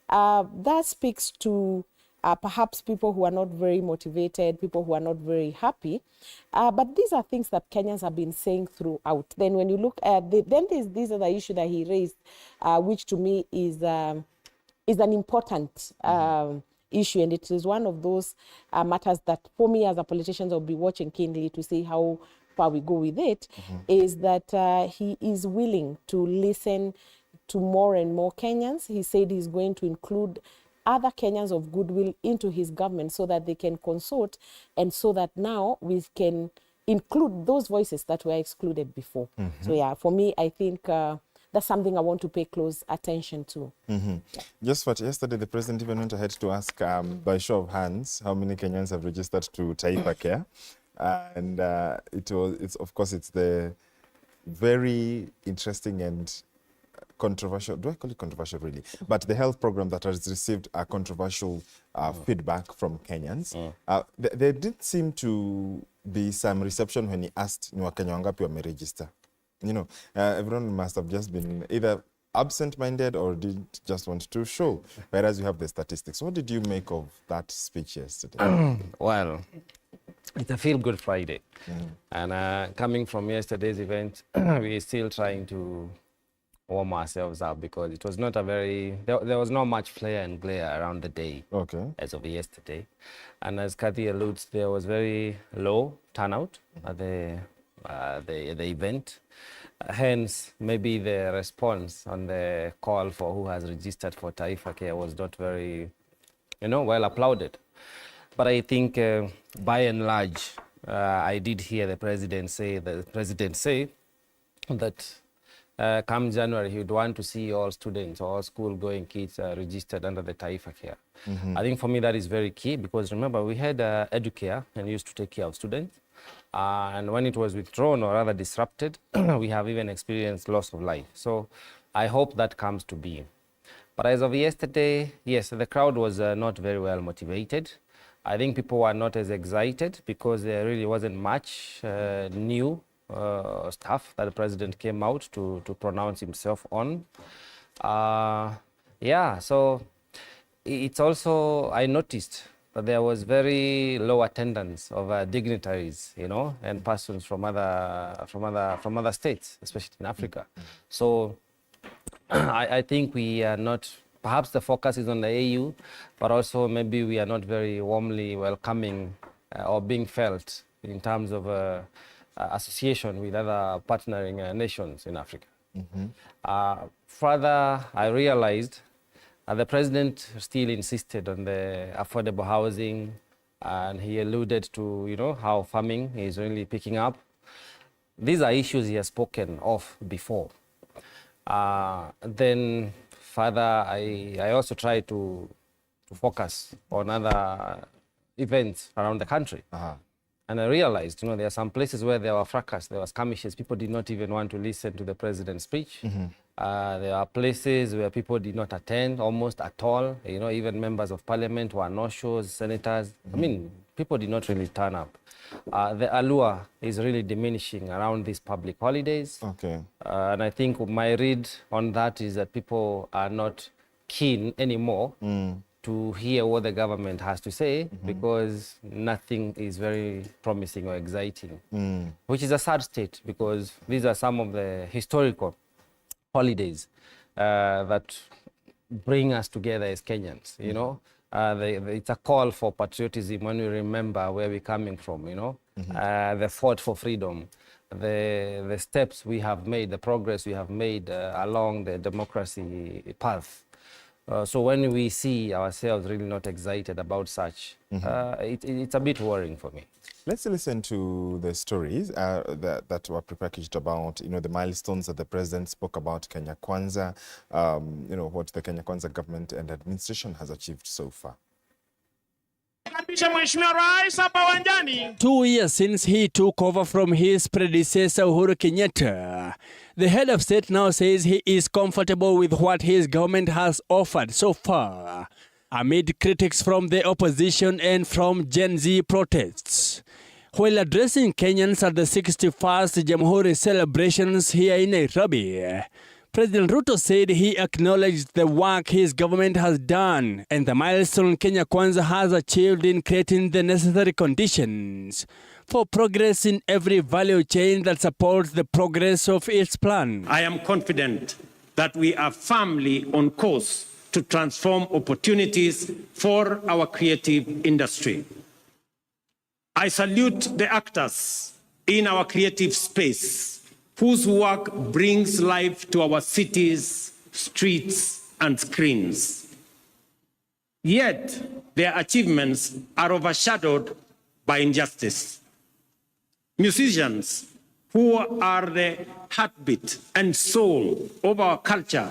That speaks to perhaps people who are not very motivated, people who are not very happy. But these are things that Kenyans have been saying throughout. Then when you look at then there's other issue that he raised, which to me is an important issue, and it is one of those matters that for me as a politician I'll be watching keenly to see how far we go with it, is that he is willing to listen to more and more Kenyans. He said he's going to include other Kenyans of goodwill into his government so that they can consult, and so that now we can include those voices that were excluded before. So yeah, for me, I think that's something I want to pay close attention to. Just what yesterday, the president even went ahead to ask, by show of hands, how many Kenyans have registered to Taifa Care, and it's of course it's the very interesting and controversial, do I call it controversial really? But the health program that has received a controversial feedback from Kenyans. There did seem to be some reception when he asked ni Wakenya wangapi wameregister. You know, everyone must have just been either absent-minded or did just want to show, whereas you have the statistics. What did you make of that speech yesterday? Well, it's a feel-good Friday. And coming from yesterday's event, we're still trying to warm ourselves up, because it was not a very, there was not much flare and glare around the day as of yesterday. And as Kathy alludes, there was very low turnout at the event. Hence, maybe the response on the call for who has registered for Taifa Care was not very, well applauded. But I think by and large, I did hear the president say that come January, he would want to see all students, all school-going kids registered under the Taifa Care. I think for me that is very key, because remember, we had Educare and used to take care of students. And when it was withdrawn or rather disrupted, we have even experienced loss of life. So I hope that comes to be. But as of yesterday, yes, the crowd was not very well motivated. I think people were not as excited because there really wasn't much new stuff that the president came out to pronounce himself on. Yeah, so it's also, I noticed that there was very low attendance of dignitaries, and persons from other states, especially in Africa. So I think we are not, perhaps the focus is on the AU, but also maybe we are not very warmly welcoming or being felt in terms of association with other partnering nations in Africa. Further, I realized the president still insisted on the affordable housing, and he alluded to, how farming is really picking up. These are issues he has spoken of before. Then further, I also tried to focus on other events around the country. And I realized, you know, there are some places where there were fracas, there were skirmishes. People did not even want to listen to the president's speech. There are places where people did not attend almost at all. You know, even members of parliament were no-shows, senators. I mean, people did not really turn up. The allure is really diminishing around these public holidays. And I think my read on that is that people are not keen anymore to hear what the government has to say because nothing is very promising or exciting, which is a sad state because these are some of the historical holidays that bring us together as Kenyans, you know. It's a call for patriotism when we remember where we're coming from, you know. The fight for freedom, the steps we have made, the progress we have made along the democracy path. So when we see ourselves really not excited about such, it's a bit worrying for me. Let's listen to the stories that were prepackaged about, you know, the milestones that the president spoke about, Kenya Kwanza, you know, what the Kenya Kwanza government and administration has achieved so far. 2 years since he took over from his predecessor Uhuru Kenyatta, the head of state now says he is comfortable with what his government has offered so far, amid critics from the opposition and from Gen Z protests. While addressing Kenyans at the 61st Jamhuri celebrations here in Nairobi, President Ruto said he acknowledged the work his government has done and the milestone Kenya Kwanza has achieved in creating the necessary conditions for progress in every value chain that supports the progress of its plan. I am confident that we are firmly on course to transform opportunities for our creative industry. I salute the actors in our creative space whose work brings life to our cities, streets, and screens. Yet, their achievements are overshadowed by injustice. Musicians, who are the heartbeat and soul of our culture,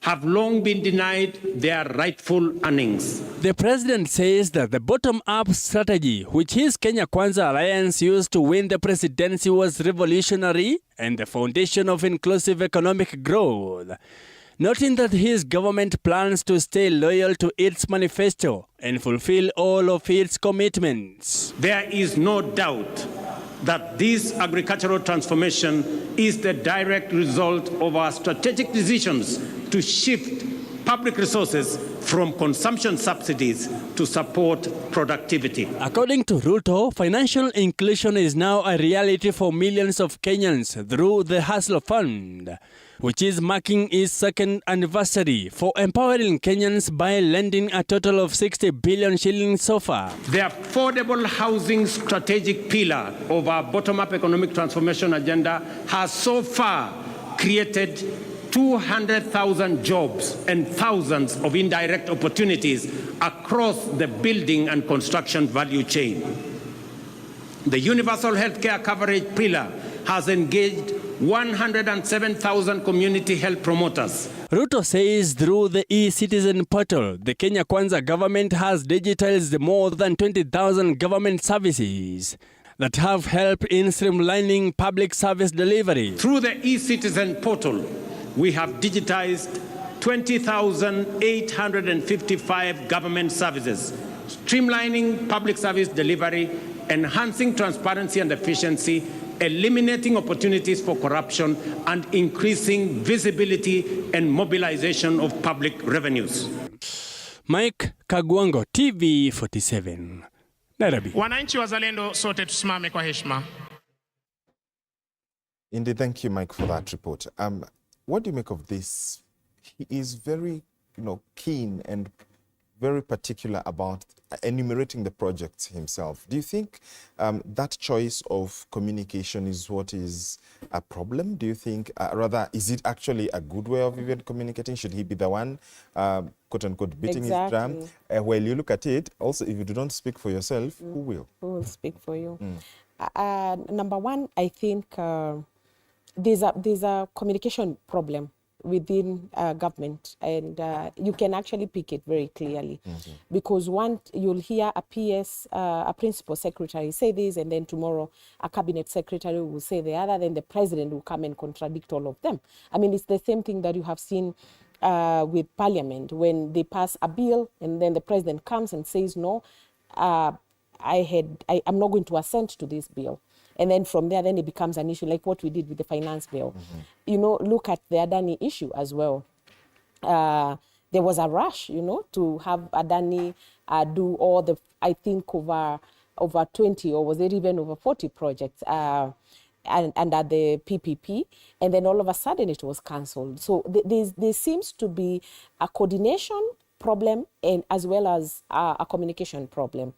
have long been denied their rightful earnings. The president says that the bottom-up strategy, which his Kenya Kwanza alliance used to win the presidency, was revolutionary and the foundation of inclusive economic growth, noting that his government plans to stay loyal to its manifesto and fulfill all of its commitments. There is no doubt that this agricultural transformation is the direct result of our strategic decisions to shift public resources from consumption subsidies to support productivity. According to Ruto, financial inclusion is now a reality for millions of Kenyans through the Hustler Fund, which is marking its second anniversary for empowering Kenyans by lending a total of 60 billion shillings so far. The affordable housing strategic pillar of our bottom-up economic transformation agenda has so far created 200,000 jobs and thousands of indirect opportunities across the building and construction value chain. The universal healthcare coverage pillar has engaged 107,000 community health promoters. Ruto says through the e-citizen portal, the Kenya Kwanza government has digitized more than 20,000 government services that have helped in streamlining public service delivery. Through the e-citizen portal, we have digitized 20,855 government services, streamlining public service delivery, enhancing transparency and efficiency, eliminating opportunities for corruption, and increasing visibility and mobilization of public revenues. Mike Kagwango, TV 47, Nairobi. Wananchi wazalendo sote tusimame kwa heshima. Indeed, thank you, Mike, for that report. What do you make of this? He is very, keen and very particular about enumerating the projects himself. Do you think that choice of communication is what is a problem? Do you think, rather, is it actually a good way of even communicating? Should he be the one, quote unquote, beating his drum? Well, you look at it, also, if you do not speak for yourself, who will? Who will speak for you? Number one, I think there's a communication problem within government, and you can actually pick it very clearly. Because one, you'll hear a PS, a principal secretary say this, and then tomorrow a cabinet secretary will say the other, then the president will come and contradict all of them. I mean, it's the same thing that you have seen with parliament, when they pass a bill and then the president comes and says, no, I'm not going to assent to this bill. And then from there, then it becomes an issue like what we did with the finance bill. You know, look at the Adani issue as well. There was a rush, you know, to have Adani do all the, I think, over 20, or was it even over 40 projects under the PPP. And then all of a sudden it was cancelled. So there seems to be a coordination problem and as well as a communication problem.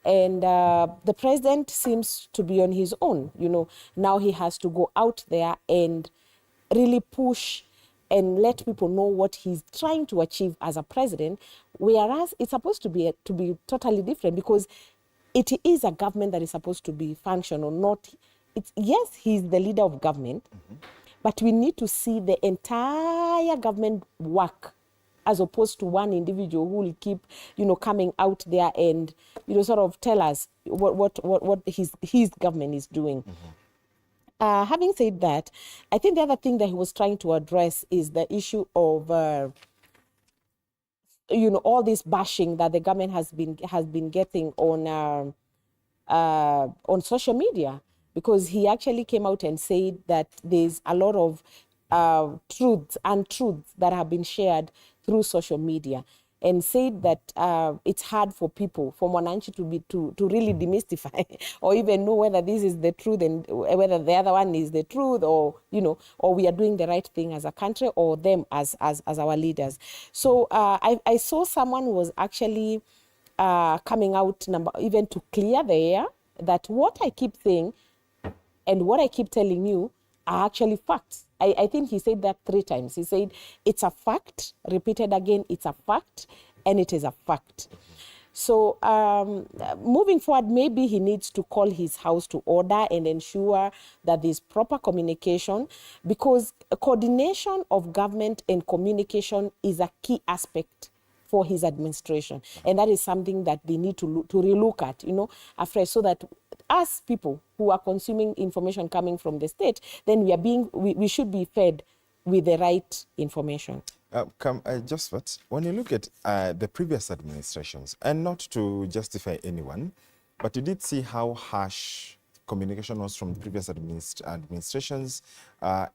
And the president seems to be on his own. You know, now he has to go out there and really push and let people know what he's trying to achieve as a president, whereas it's supposed to be totally different, because it is a government that is supposed to be functional, not, yes, he's the leader of government, but we need to see the entire government work, as opposed to one individual who will keep, you know, coming out there and, you know, sort of tell us what his government is doing. Having said that, I think the other thing that he was trying to address is the issue of, you know, all this bashing that the government has been getting on social media, because he actually came out and said that there's a lot of untruths that have been shared through social media, and said that it's hard for people, for Mwananchi to really demystify or even know whether this is the truth and whether the other one is the truth, or, you know, or we are doing the right thing as a country, or them as our leaders. So I saw someone was actually coming out even to clear the air that what I keep saying and what I keep telling you are actually facts. I think he said that 3 times. He said, it's a fact, repeated again, it's a fact, and it is a fact. So moving forward, maybe he needs to call his house to order and ensure that there's proper communication, because coordination of government and communication is a key aspect for his administration. And that is something that they need to relook at, you know, afresh, so that us people who are consuming information coming from the state, then we should be fed with the right information. Josephat, when you look at the previous administrations, and not to justify anyone, but you did see how harsh communication was from previous administrations.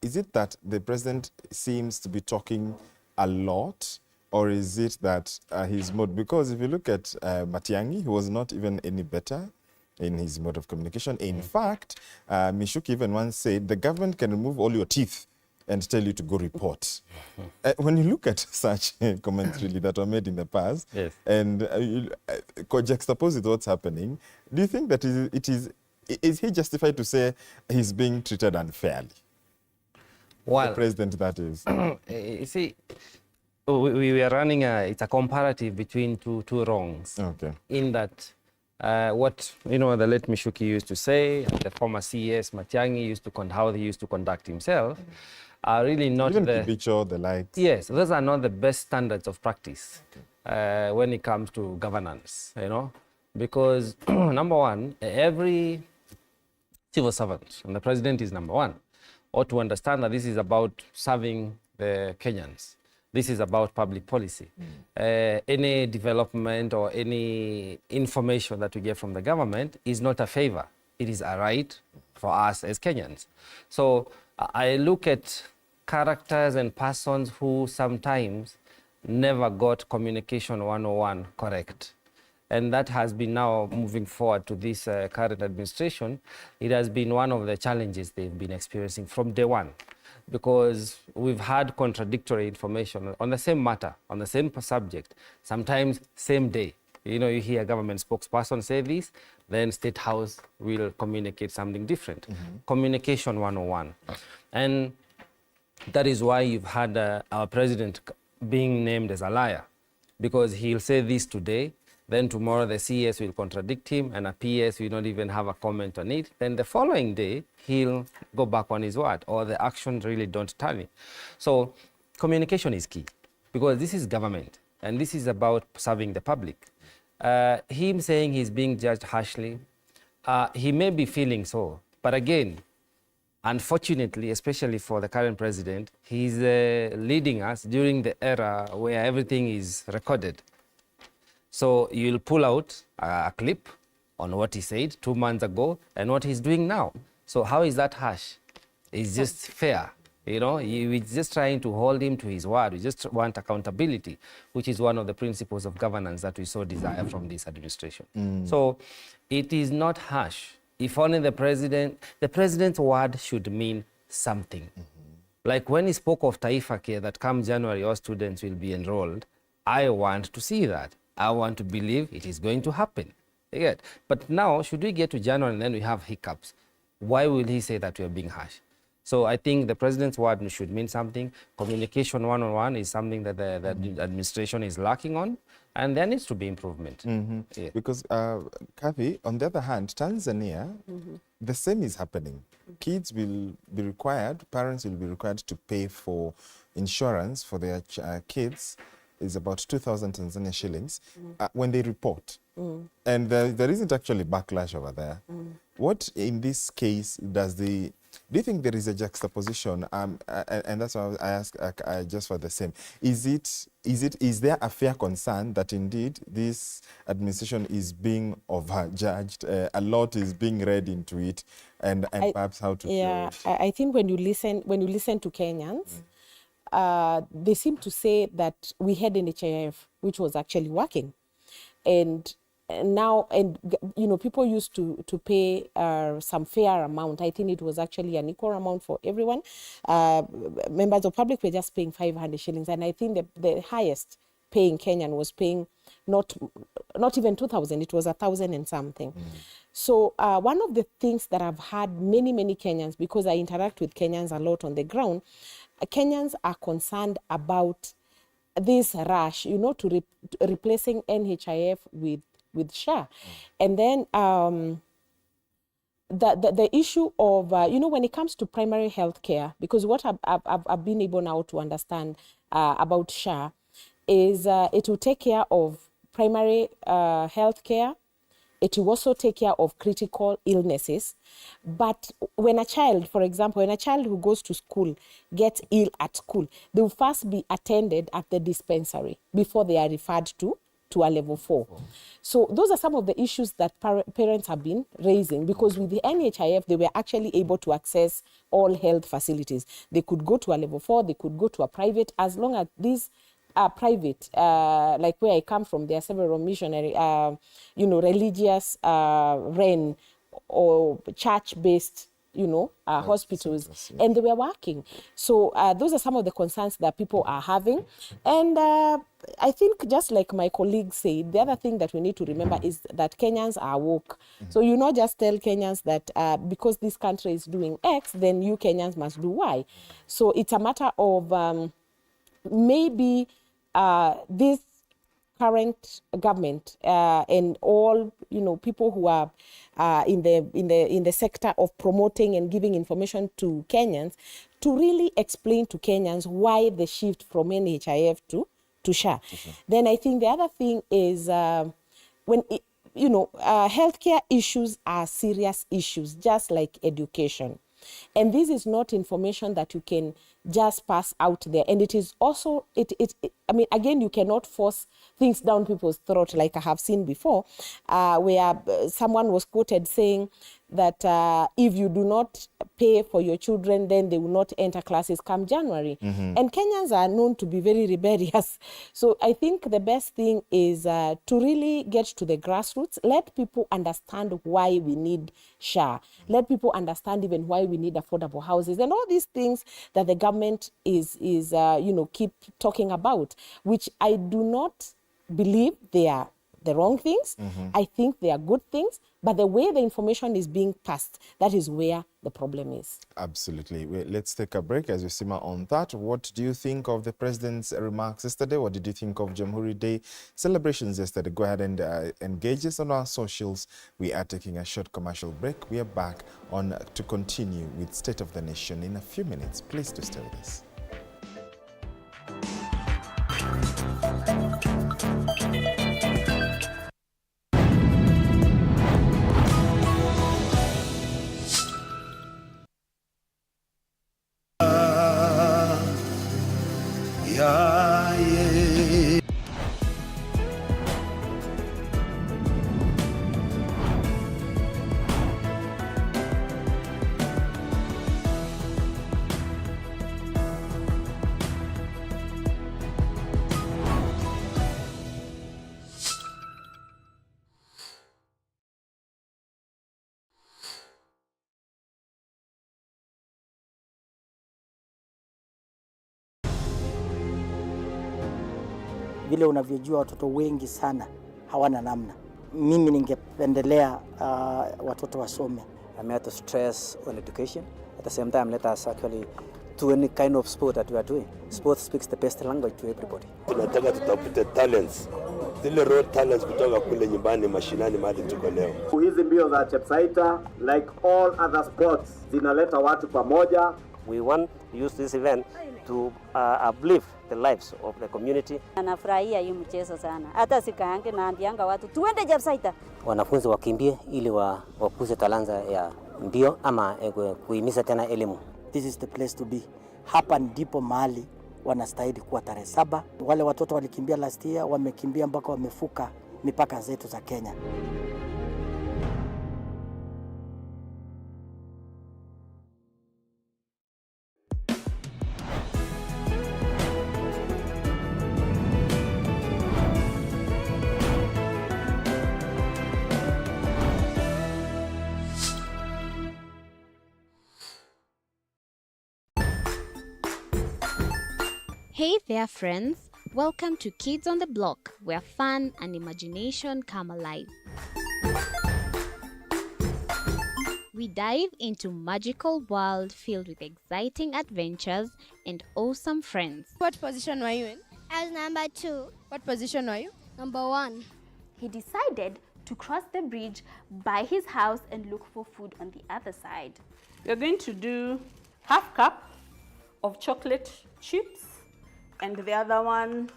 Is it that the president seems to be talking a lot, or is it that his mode? Because if you look at Matiang'i, he was not even any better in his mode of communication. In fact, Mishuki even once said, the government can remove all your teeth and tell you to go report. When you look at such comments really that were made in the past, yes, and juxtapose with what's happening, do you think that is he justified to say he's being treated unfairly? Well, the president, that is. You see, we are running it's a comparative between two wrongs. Okay. In that, what, you know, the late Mishuki used to say, the former CES Matiang'i used to how he used to conduct himself, are really not even the likes. Yes, those are not the best standards of practice when it comes to governance, you know, because number one, every civil servant, and the president is number one, ought to understand that this is about serving the Kenyans. This is about public policy. Any development or any information that we get from the government is not a favor. It is a right for us as Kenyans. So I look at characters and persons who sometimes never got communication 101 correct. And that has been now moving forward to this current administration. It has been one of the challenges they've been experiencing from day one, because we've had contradictory information on the same matter, on the same subject, sometimes same day. You know, you hear a government spokesperson say this, then State House will communicate something different. Communication 101. And that is why you've had our president being named as a liar, because he'll say this today, then tomorrow the CS will contradict him and a PS will not even have a comment on it. Then the following day, he'll go back on his word, or the actions really don't tally. So communication is key, because this is government and this is about serving the public. Him saying he's being judged harshly, he may be feeling so, but again, unfortunately, especially for the current president, he's leading us during the era where everything is recorded. So you'll pull out a clip on what he said 2 months ago and what he's doing now. So how is that harsh? It's just fair. You know, we're just trying to hold him to his word. We just want accountability, which is one of the principles of governance that we so desire from this administration. So it is not harsh. If only the president's word should mean something. Like when he spoke of Taifa Care, that come January, all students will be enrolled, I want to see that. I want to believe it is going to happen. You But now, should we get to January and then we have hiccups, why will he say that we are being harsh? So I think the president's word should mean something. Communication one-on-one is something that the administration is lacking on, and there needs to be improvement. Yeah. Because, Kathy, on the other hand, Tanzania, the same is happening. Kids will be required, parents will be required to pay for insurance for their kids. Is about 2,000 Tanzania shillings when they report. And there isn't actually backlash over there. What, in this case, do you think there is a juxtaposition? And that's why I ask just for the same. Is there a fair concern that indeed this administration is being overjudged? A lot is being read into it, and perhaps how to cure it? I think when you listen to Kenyans, they seem to say that we had an HIF which was actually working, and now, you know, people used to pay some fair amount. I think it was actually an equal amount for everyone. Members of public were just paying 500 shillings, and I think the highest paying Kenyan was paying not even 2,000. It was 1,000 and something. So one of the things that I've had many Kenyans, because I interact with Kenyans a lot on the ground, Kenyans are concerned about this rush, you know, to replacing NHIF with SHA. And then the issue of, you know, when it comes to primary health care, because what I've been able now to understand about SHA is it will take care of primary health care. It will also take care of critical illnesses. But when a child, for example, when a child who goes to school gets ill at school, they will first be attended at the dispensary before they are referred to a level 4. So those are some of the issues that parents have been raising, because with the NHIF, they were actually able to access all health facilities. They could go to a level 4, they could go to a private, as long as these are private, like where I come from, there are several missionary, you know, religious run or church-based, you know, hospitals, and they were working. So those are some of the concerns that people are having. And I think, just like my colleague said, the other thing that we need to remember is that Kenyans are woke. So you not just tell Kenyans that because this country is doing X, then you Kenyans must do Y. So it's a matter of maybe this current government and all, you know, people who are in the sector of promoting and giving information to Kenyans, to really explain to Kenyans why the shift from NHIF to SHA. Then I think the other thing is you know, healthcare issues are serious issues, just like education. And this is not information that you can just pass out there. And it is also, I mean, again, you cannot force things down people's throat, like I have seen before, where someone was quoted saying that if you do not pay for your children, then they will not enter classes come January. And Kenyans are known to be very rebellious. So I think the best thing is to really get to the grassroots, let people understand why we need SHA, let people understand even why we need affordable houses, and all these things that the government is you know, keep talking about, which I do not believe they are the wrong things. I think they are good things, but the way the information is being passed, that is where the problem is. Absolutely. Well, let's take a break as we simmer on that. What do you think of the president's remarks yesterday? What did you think of Jamhuri Day celebrations yesterday? Go ahead and engage us on our socials. We are taking a short commercial break. We are back on to continue with State of the Nation in a few minutes. Please do stay with us. Vile unavyojua watoto wengi sana hawana namna. Mimi ningependelea watoto wasome. I'm here to stress on education. At the same time, let us actually do any kind of sport that we are doing. Sport speaks the best language to everybody. Tunataka tutafute talents. Zile raw talents kutoka kule nyumbani mashinani mahali tuko leo. Hizi mbio za Chepsaita, like all other sports, zinaleta watu pamoja. We want to use this event to uplift the lives of the community. Anafurahia hii mchezo sana. Hata sikaange na ambianga watu tuende Chepsaita. Wanafunzi wakimbie ili wakuze talanta ya mbio ama kuhimiza tena elimu. This is the place to be. Hapa ndipo mahali wanastahili kuwa tarehe 7. Wale watoto walikimbia last year, wamekimbia mpaka wamefuka mipaka zetu za Kenya. Hey there, friends. Welcome to Kids on the Block, where fun and imagination come alive. We dive into magical world filled with exciting adventures and awesome friends. What position were you in? I was number 2. What position were you? Number 1. He decided to cross the bridge by his house and look for food on the other side. We're going to do half cup of chocolate chips, and the other one,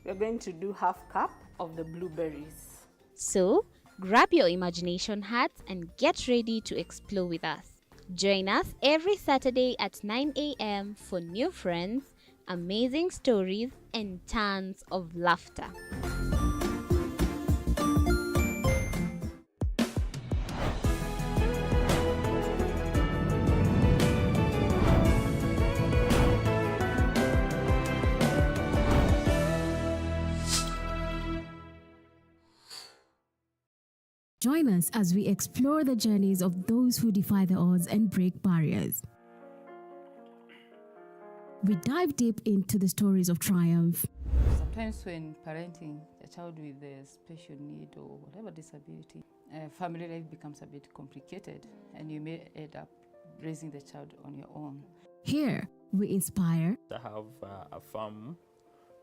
we're going to do half cup of the blueberries. So, grab your imagination hats and get ready to explore with us. Join us every Saturday at 9 a.m. for new friends, amazing stories, and tons of laughter. Join us as we explore the journeys of those who defy the odds and break barriers. We dive deep into the stories of triumph. Sometimes when parenting a child with a special need or whatever disability, family life becomes a bit complicated and you may end up raising the child on your own. Here, we inspire. I have a farm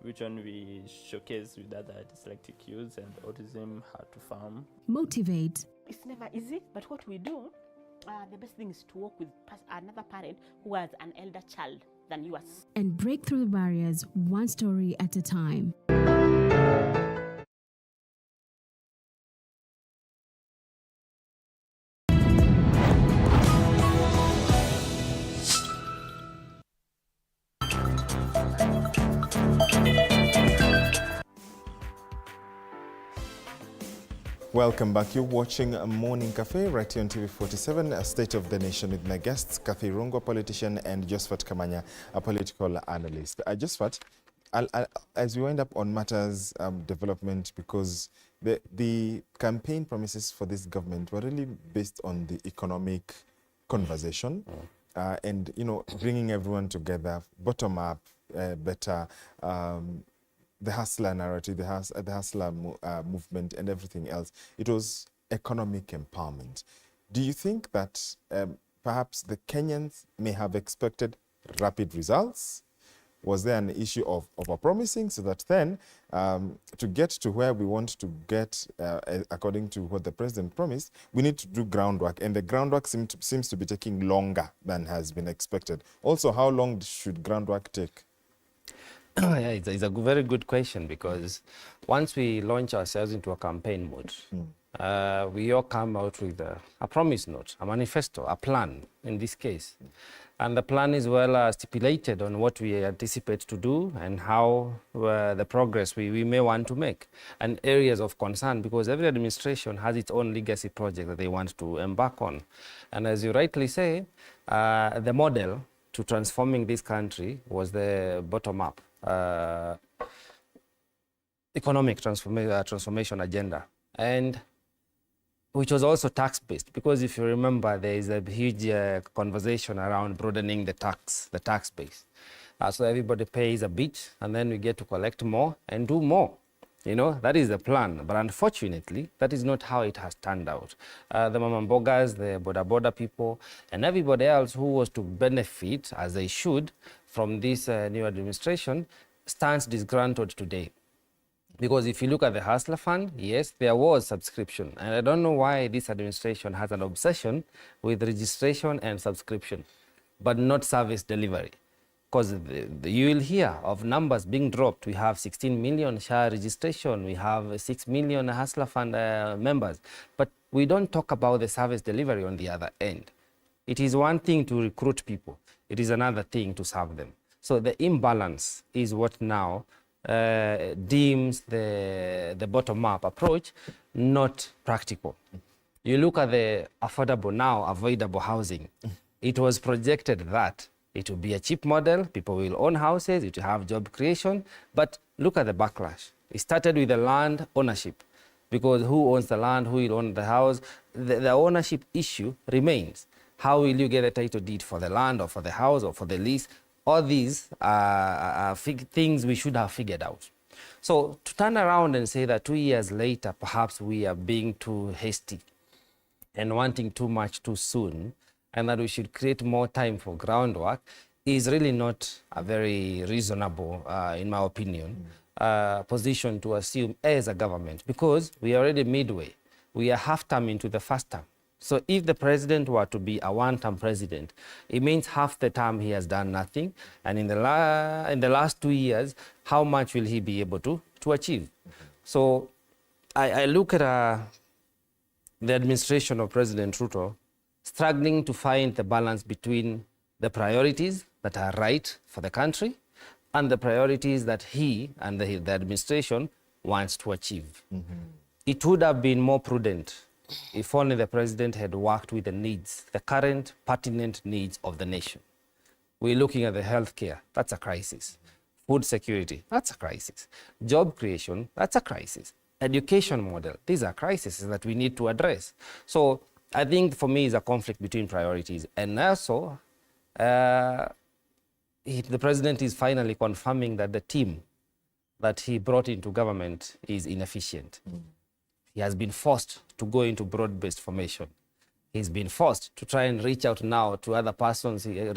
which one we showcase with other dyslexic youths and autism how to farm. Motivate. It's never easy, but what we do, the best thing is to work with another parent who has an elder child than yours. And break through the barriers one story at a time. Welcome back. You're watching Morning Cafe right here on TV47, a State of the Nation with my guests, Kathy Rongo, a politician, and Josephat Kamanya, a political analyst. Josephat, as we wind up on matters development, because the campaign promises for this government were really based on the economic conversation and, you know, bringing everyone together, bottom up, better, the hustler narrative, the hustler movement and everything else. It was economic empowerment. Do you think that perhaps the Kenyans may have expected rapid results? Was there an issue of over-promising so that then to get to where we want to get, according to what the president promised, we need to do groundwork, and the groundwork seems to be taking longer than has been expected. Also, how long should groundwork take? Yeah, it's a very good question, because once we launch ourselves into a campaign mode, we all come out with a promise note, a manifesto, a plan in this case. And the plan is well stipulated on what we anticipate to do and how the progress we may want to make, and areas of concern, because every administration has its own legacy project that they want to embark on. And as you rightly say, the model to transforming this country was the bottom-up economic transformation agenda, and which was also tax-based, because if you remember, there is a huge conversation around broadening the tax base. So everybody pays a bit, and then we get to collect more and do more. That is the plan. But unfortunately, that is not how it has turned out. The Mamambogas, the Boda people, and everybody else who was to benefit, as they should, from this new administration, stands disgruntled today. Because if you look at the Hustler Fund, yes, there was subscription. And I don't know why this administration has an obsession with registration and subscription, but not service delivery. Because you will hear of numbers being dropped. We have 16 million SHA registration. We have 6 million Hustler Fund members. But we don't talk about the service delivery on the other end. It is one thing to recruit people. It is another thing to serve them. So the imbalance is what now deems the bottom-up approach not practical. You look at the affordable now, avoidable housing. It was projected that it will be a cheap model, people will own houses, it will have job creation, but look at the backlash. It started with the land ownership, because who owns the land, who will own the house? The ownership issue remains. How will you get a title deed for the land or for the house or for the lease? All these are things we should have figured out. So to turn around and say that 2 years later, perhaps we are being too hasty and wanting too much too soon, and that we should create more time for groundwork, is really not a very reasonable, in my opinion, position to assume as a government, because we are already midway. We are half term into the first term. So if the president were to be a one-term president, it means half the term he has done nothing. And in the last 2 years, how much will he be able to achieve? So I look at the administration of President Ruto struggling to find the balance between the priorities that are right for the country and the priorities that he and the administration wants to achieve. It would have been more prudent if only the president had worked with the needs, the current pertinent needs of the nation. We're looking at the healthcare, that's a crisis. Food security, that's a crisis. Job creation, that's a crisis. Education model, these are crises that we need to address. So I think for me it's a conflict between priorities. And also, the president is finally confirming that the team that he brought into government is inefficient. He has been forced to go into broad-based formation. He's been forced to try and reach out now to other persons he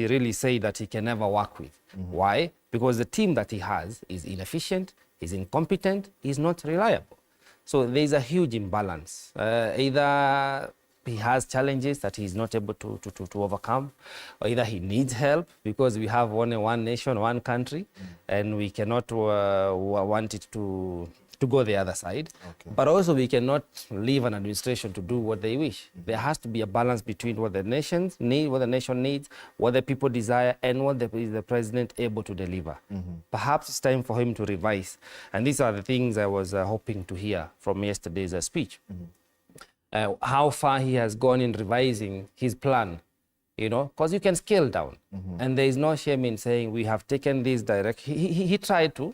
really say that he can never work with. Why? Because the team that he has is inefficient, is incompetent, is not reliable. So there's a huge imbalance. Either he has challenges that he's not able to overcome, or either he needs help because we have only one nation, one country, and we cannot want it to go the other side. But also we cannot leave an administration to do what they wish. There has to be a balance between what the nation needs, what the people desire, and what is the president able to deliver. Perhaps it's time for him to revise. And these are the things I was hoping to hear from yesterday's speech. How far he has gone in revising his plan, because you can scale down. And there is no shame in saying we have taken this direction. He tried to,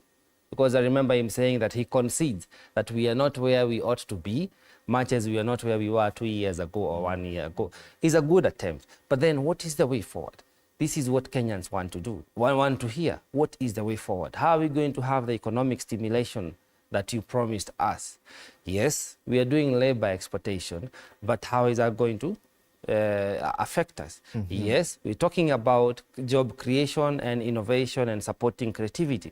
because I remember him saying that he concedes that we are not where we ought to be, much as we are not where we were 2 years ago or 1 year ago. It's a good attempt. But then what is the way forward? This is what Kenyans want to do, want to hear. What is the way forward? How are we going to have the economic stimulation that you promised us? Yes, we are doing labor exploitation, but how is that going to affect us? Yes, we're talking about job creation and innovation and supporting creativity.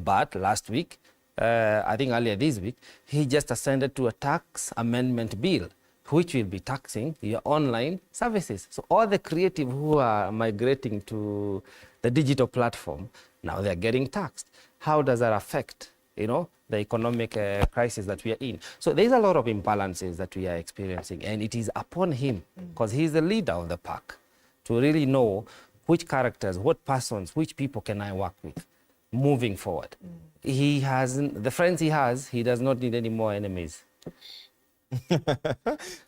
But last week, I think earlier this week, he just ascended to a tax amendment bill, which will be taxing your online services. So all the creative who are migrating to the digital platform, now they're getting taxed. How does that affect, the economic crisis that we are in? So there's a lot of imbalances that we are experiencing, and it is upon him, because he's the leader of the pack, to really know which characters, what persons, which people can I work with moving forward. He has the friends he has, he does not need any more enemies.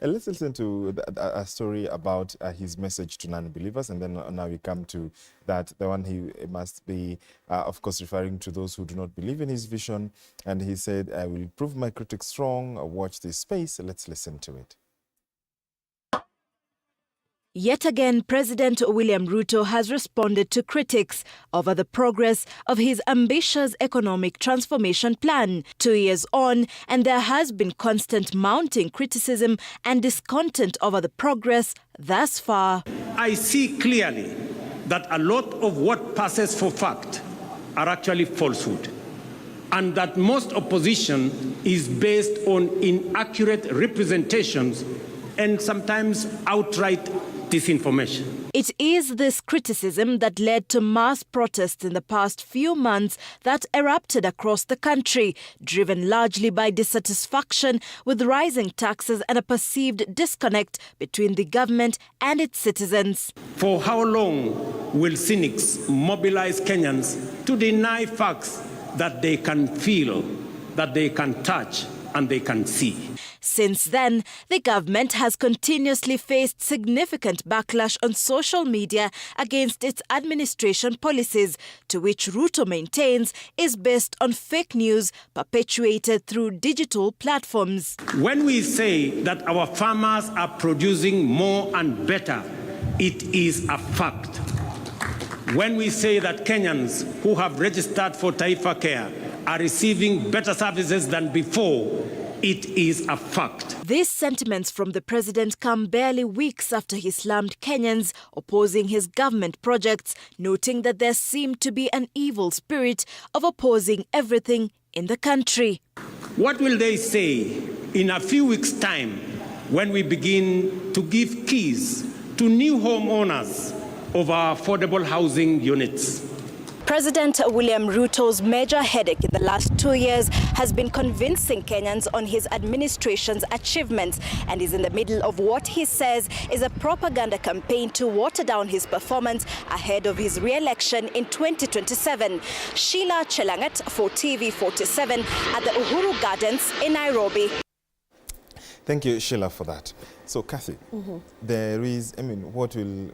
Let's listen to a story about his message to non-believers, and then now we come to that, the one he must be, of course, referring to those who do not believe in his vision. And he said, I will prove my critics wrong, watch this space. Let's listen to it. Yet again, President William Ruto has responded to critics over the progress of his ambitious economic transformation plan. 2 years on, and there has been constant mounting criticism and discontent over the progress thus far. I see clearly that a lot of what passes for fact are actually falsehood, and that most opposition is based on inaccurate representations and sometimes outright disinformation. It is this criticism that led to mass protests in the past few months that erupted across the country, driven largely by dissatisfaction with rising taxes and a perceived disconnect between the government and its citizens. For how long will cynics mobilize Kenyans to deny facts that they can feel, that they can touch, and they can see? Since then, the government has continuously faced significant backlash on social media against its administration policies, to which Ruto maintains is based on fake news perpetuated through digital platforms. When we say that our farmers are producing more and better, it is a fact. When we say that Kenyans who have registered for Taifa Care are receiving better services than before, it is a fact. These sentiments from the president come barely weeks after he slammed Kenyans opposing his government projects, noting that there seemed to be an evil spirit of opposing everything in the country. What will they say in a few weeks' time when we begin to give keys to new homeowners of our affordable housing units? President William Ruto's major headache in the last 2 years has been convincing Kenyans on his administration's achievements, and is in the middle of what he says is a propaganda campaign to water down his performance ahead of his re-election in 2027. Sheila Chelangat for TV47 at the Uhuru Gardens in Nairobi. Thank you, Sheila, for that. So, Kathy, there is, what will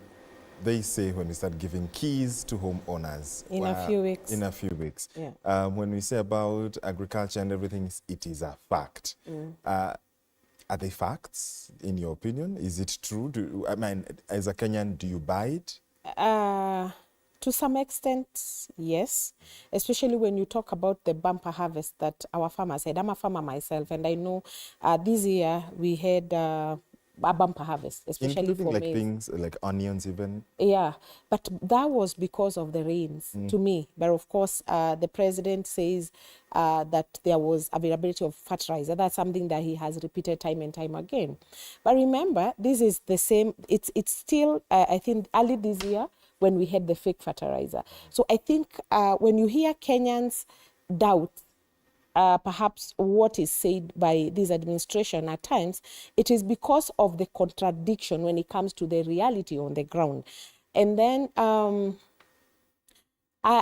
they say when we start giving keys to homeowners? In a few weeks. In a few weeks. Yeah. When we say about agriculture and everything, it is a fact. Are they facts, in your opinion? Is it true? As a Kenyan, do you buy it? To some extent, yes. Especially when you talk about the bumper harvest that our farmers had. I'm a farmer myself, and I know this year we had a bumper harvest, especially including for like maize. things like onions even. Yeah, but that was because of the rains to me. But of course, the president says that there was availability of fertilizer. That's something that he has repeated time and time again. But remember, this is the same. It's still, I think, early this year when we had the fake fertilizer. So I think when you hear Kenyans doubt perhaps what is said by this administration at times, it is because of the contradiction when it comes to the reality on the ground. And then I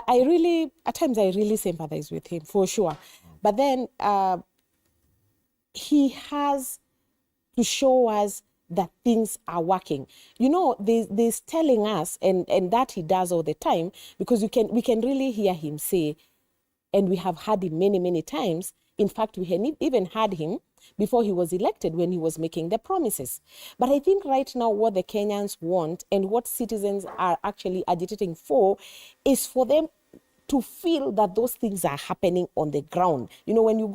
really, at times I really sympathize with him, for sure. But then he has to show us that things are working. You know, there's telling us, and that he does all the time, because we can really hear him say, and we have heard him many, many times. In fact, we had even heard him before he was elected when he was making the promises. But I think right now what the Kenyans want and what citizens are actually agitating for is for them to feel that those things are happening on the ground. You know, when I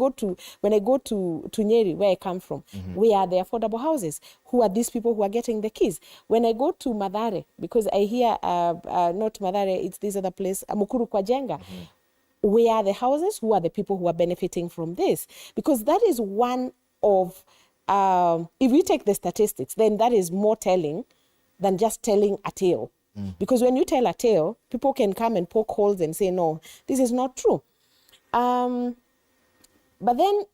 go to Nyeri, where I come from, where are the affordable houses? Who are these people who are getting the keys? When I go to Mathare, because I hear, not Mathare, it's this other place, Mukuru kwa Jenga, where are the houses? Who are the people who are benefiting from this? Because that is one of, if we take the statistics, then that is more telling than just telling a tale. Because when you tell a tale, people can come and poke holes and say, no, this is not true. But then,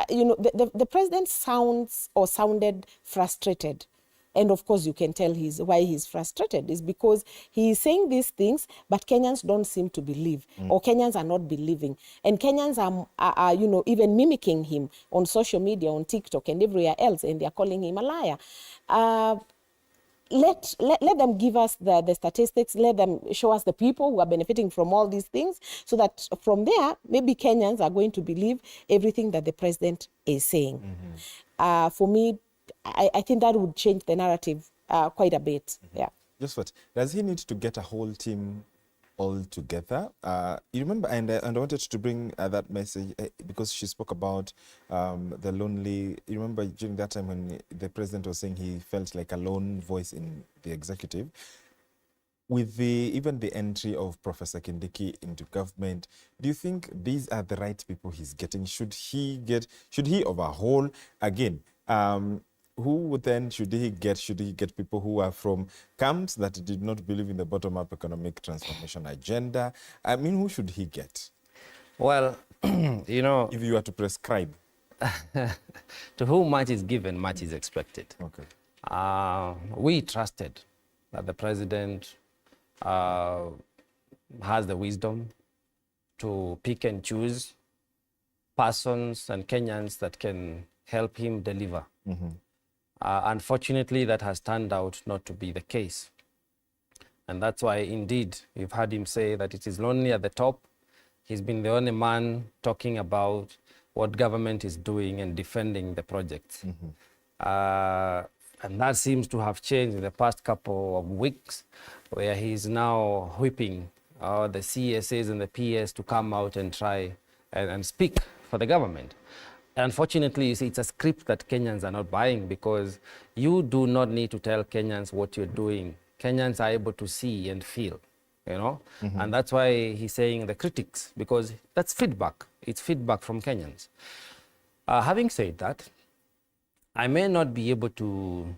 you know, the president sounded frustrated. And of course, you can tell why he's frustrated is because he is saying these things, but Kenyans don't seem to believe, or Kenyans are not believing. And Kenyans are you know, even mimicking him on social media, on TikTok and everywhere else, and they're calling him a liar. Let them give us the statistics, let them show us the people who are benefiting from all these things, so that from there, maybe Kenyans are going to believe everything that the president is saying. For me, I think that would change the narrative quite a bit. Yeah. Just what? Does he need to get a whole team all together? You remember, and I wanted to bring that message because she spoke about the lonely. You remember during that time when the president was saying he felt like a lone voice in the executive. With even the entry of Professor Kindiki into government, do you think these are the right people he's getting? Should he overhaul again? Who then should he get? Should he get people who are from camps that did not believe in the bottom-up economic transformation agenda? I mean, who should he get? Well, you know, if you were to prescribe. To whom much is given, much is expected. Okay. We trusted that the president has the wisdom to pick and choose persons and Kenyans that can help him deliver. Unfortunately, that has turned out not to be the case. And that's why, indeed, you've heard him say that it is lonely at the top. He's been the only man talking about what government is doing and defending the projects. And that seems to have changed in the past couple of weeks, where he's now whipping the CSAs and the PS to come out and try and speak for the government. Unfortunately, you see, it's a script that Kenyans are not buying, because you do not need to tell Kenyans what you're doing. Kenyans are able to see and feel, you know? And that's why he's saying the critics, because that's feedback. It's feedback from Kenyans. Having said that, I may not be able to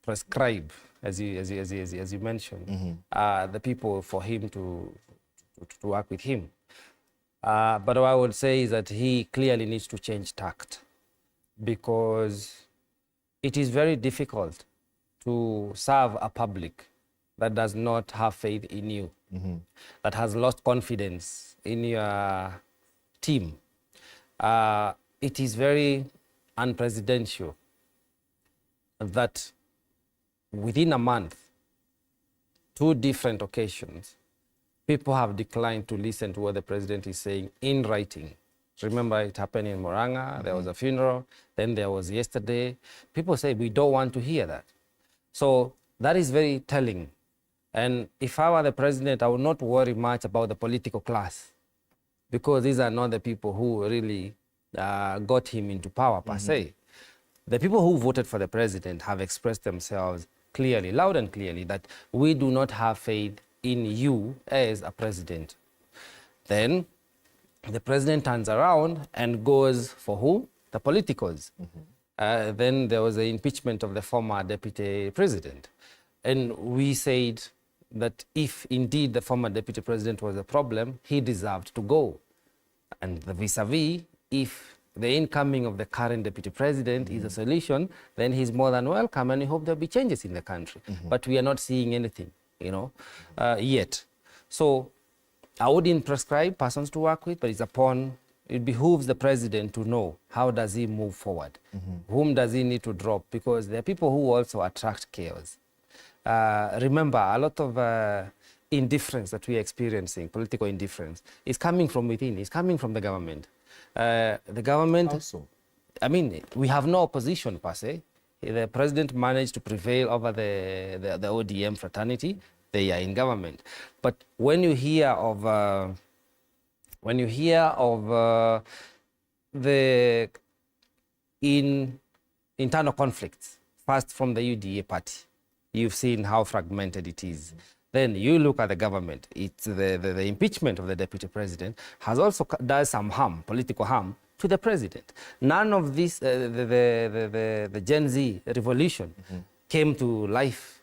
prescribe, as you mentioned, the people for him to work with him. But what I would say is that he clearly needs to change tact, because it is very difficult to serve a public that does not have faith in you, that has lost confidence in your team. It is very unpresidential that within a month, 2 different occasions, people have declined to listen to what the president is saying in writing. Remember, it happened in Moranga, there was a funeral, then there was yesterday. People say, we don't want to hear that. So that is very telling. And if I were the president, I would not worry much about the political class, because these are not the people who really got him into power, per se. The people who voted for the president have expressed themselves clearly, loud and clearly, that we do not have faith in you as a president. Then the president turns around and goes for who? The politicals. Then there was the impeachment of the former deputy president. And we said that if indeed the former deputy president was a problem, he deserved to go. And the vis-a-vis, if the incoming of the current deputy president is a solution, then he's more than welcome, and we hope there'll be changes in the country. But we are not seeing anything, you know, yet. So I wouldn't prescribe persons to work with, but it behooves the president to know how does he move forward, whom does he need to drop, because there are people who also attract chaos. Remember, a lot of indifference that we are experiencing, political indifference, is coming from within, is coming from the government. The government, also, I mean, we have no opposition per se. The president managed to prevail over the ODM fraternity. They are in government. But when you hear of the internal conflicts, first from the UDA party, you've seen how fragmented it is. Then you look at the government. It's the impeachment of the deputy president has also done some harm, political harm, to the president. None of this, the Gen Z revolution came to life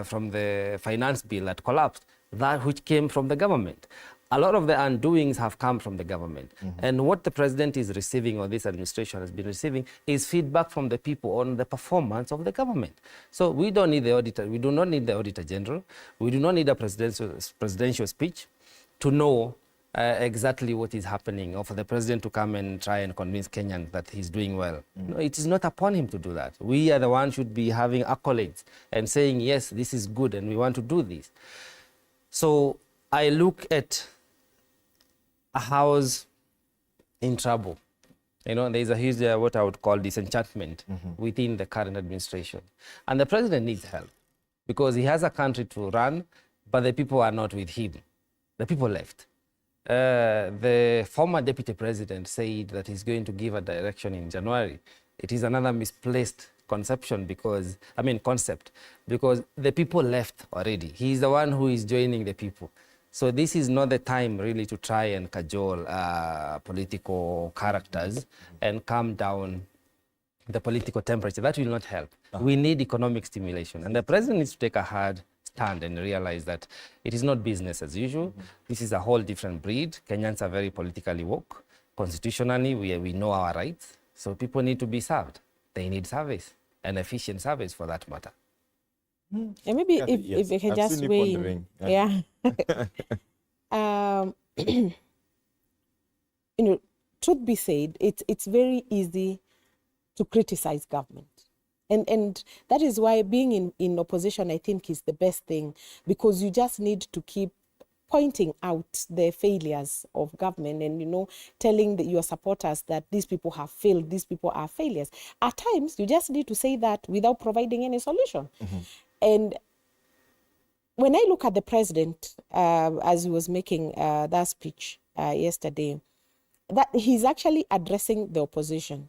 from the finance bill that collapsed, that which came from the government. A lot of the undoings have come from the government. And what the president is receiving, or this administration has been receiving, is feedback from the people on the performance of the government. So we don't need the auditor. We do not need the auditor general. We do not need a presidential speech to know exactly what is happening, or for the president to come and try and convince Kenyans that he's doing well. No, it is not upon him to do that. We are the ones who should be having accolades and saying, yes, this is good and we want to do this. So I look at a house in trouble. You know, there's a huge, what I would call disenchantment within the current administration. And the president needs help. because he has a country to run, but the people are not with him. The people left. The former deputy president said that he's going to give a direction in January. It is another misplaced concept, because the people left already. He's the one who is joining the people. So this is not the time really to try and cajole political characters and calm down the political temperature. That will not help. We need economic stimulation. And the president needs to take a hard stand and realize that it is not business as usual. This is a whole different breed. Kenyans are very politically woke. Constitutionally, we know our rights. So people need to be served. They need service, and efficient service for that matter. And maybe if I can just weigh in. Yeah. Truth be said, it's very easy to criticize government. And that is why being in opposition, I think, is the best thing, because you just need to keep pointing out the failures of government and, telling your supporters that these people have failed, these people are failures. At times, you just need to say that without providing any solution. And when I look at the president, as he was making that speech yesterday, that he's actually addressing the opposition.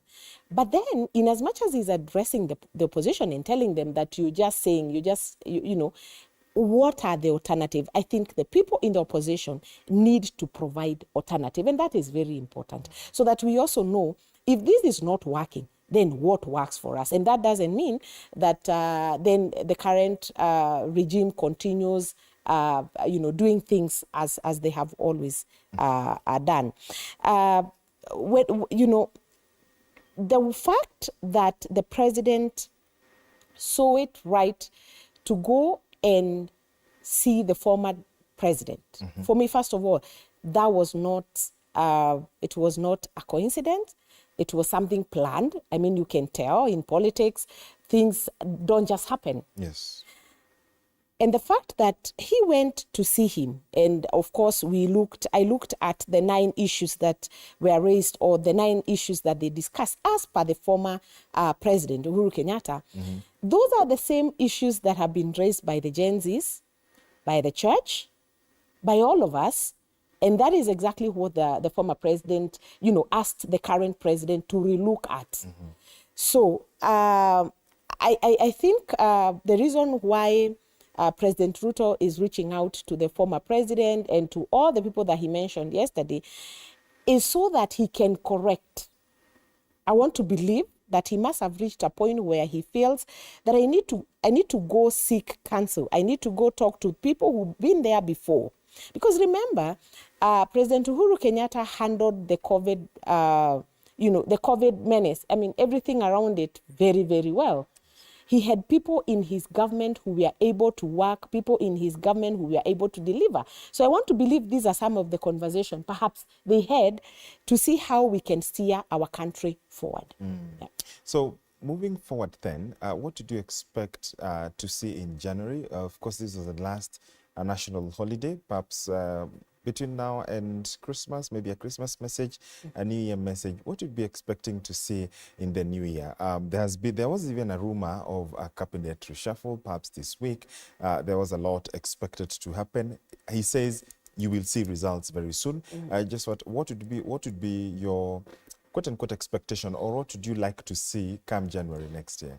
But then, in as much as he's addressing the opposition and telling them that what are the alternative? I think the people in the opposition need to provide alternative, and that is very important, so that we also know if this is not working, then what works for us. And that doesn't mean that then the current regime continues doing things as they have always done. The fact that the president saw it right to go and see the former president, for me, first of all, that was not, it was not a coincidence. It was something planned. I mean, you can tell in politics, things don't just happen. Yes. And the fact that he went to see him, and of course I looked at the 9 issues that were raised, or the 9 issues that they discussed as per the former president, Uhuru Kenyatta. Those are the same issues that have been raised by the Gen Zs, by the church, by all of us. And that is exactly what the former president, asked the current president to relook at. So I think the reason why President Ruto is reaching out to the former president and to all the people that he mentioned yesterday is so that he can correct. I want to believe that he must have reached a point where he feels that I need to go seek counsel. I need to go talk to people who've been there before. Because remember, President Uhuru Kenyatta handled the COVID, the COVID menace. I mean, everything around it very, very well. He had people in his government who were able to work, people in his government who were able to deliver. So I want to believe these are some of the conversations perhaps they had to see how we can steer our country forward. Yeah. So moving forward then, what did you expect to see in January? Of course, this was the last national holiday, perhaps between now and Christmas, maybe a Christmas message, a New Year message. What would you be expecting to see in the New Year? There was even a rumor of a cabinet reshuffle, perhaps this week. There was a lot expected to happen. He says you will see results very soon. What would be your quote-unquote expectation, or what would you like to see come January next year?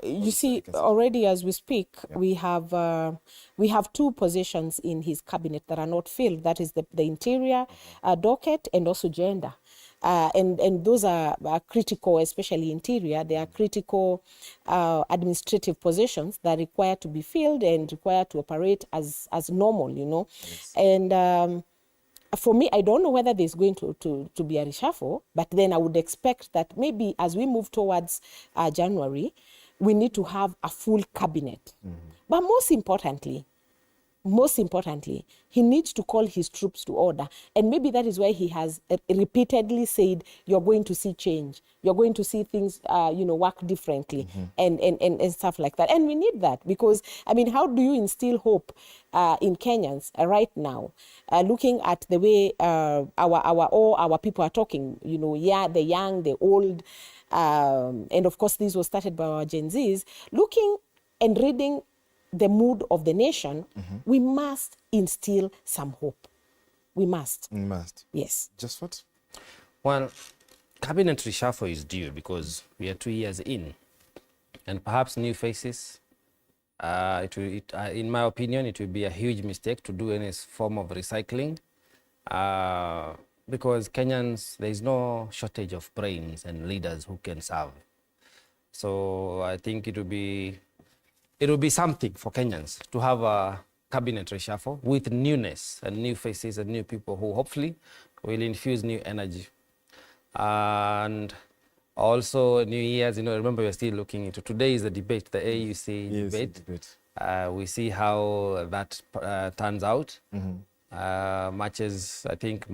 You see, already as we speak, we have 2 positions in his cabinet that are not filled. That is the interior docket and also gender. And those are critical, especially interior. They are critical administrative positions that require to be filled and require to operate as normal, Yes. And for me, I don't know whether there's going to be a reshuffle, but then I would expect that maybe as we move towards January, we need to have a full cabinet. But most importantly, he needs to call his troops to order. And maybe that is why he has repeatedly said, you're going to see change. You're going to see things, work differently and stuff like that. And we need that because, I mean, how do you instill hope in Kenyans right now? Looking at the way all our people are talking, the young, the old, and of course, this was started by our Gen Zs, looking and reading the mood of the nation, we must instill some hope. We must. We must. Yes. Just what? Well, cabinet reshuffle is due because we are 2 years in, and perhaps new faces. In my opinion, it will be a huge mistake to do any form of recycling because Kenyans, there is no shortage of brains and leaders who can serve. So I think it will be something for Kenyans to have a cabinet reshuffle with newness and new faces and new people who hopefully will infuse new energy. And also New Year's, remember we're still looking into, today is the debate, the AUC debate. We see how that turns out. Much as I think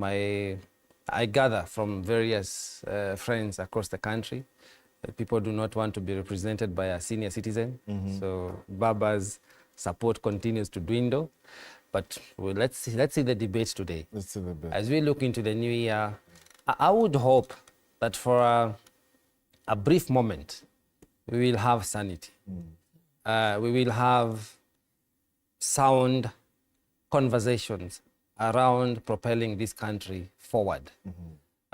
I gather from various friends across the country, people do not want to be represented by a senior citizen. So Baba's support continues to dwindle. But let's see the debate today. Let's see the debate. As we look into the new year, I would hope that for a brief moment, we will have sanity. We will have sound conversations around propelling this country forward.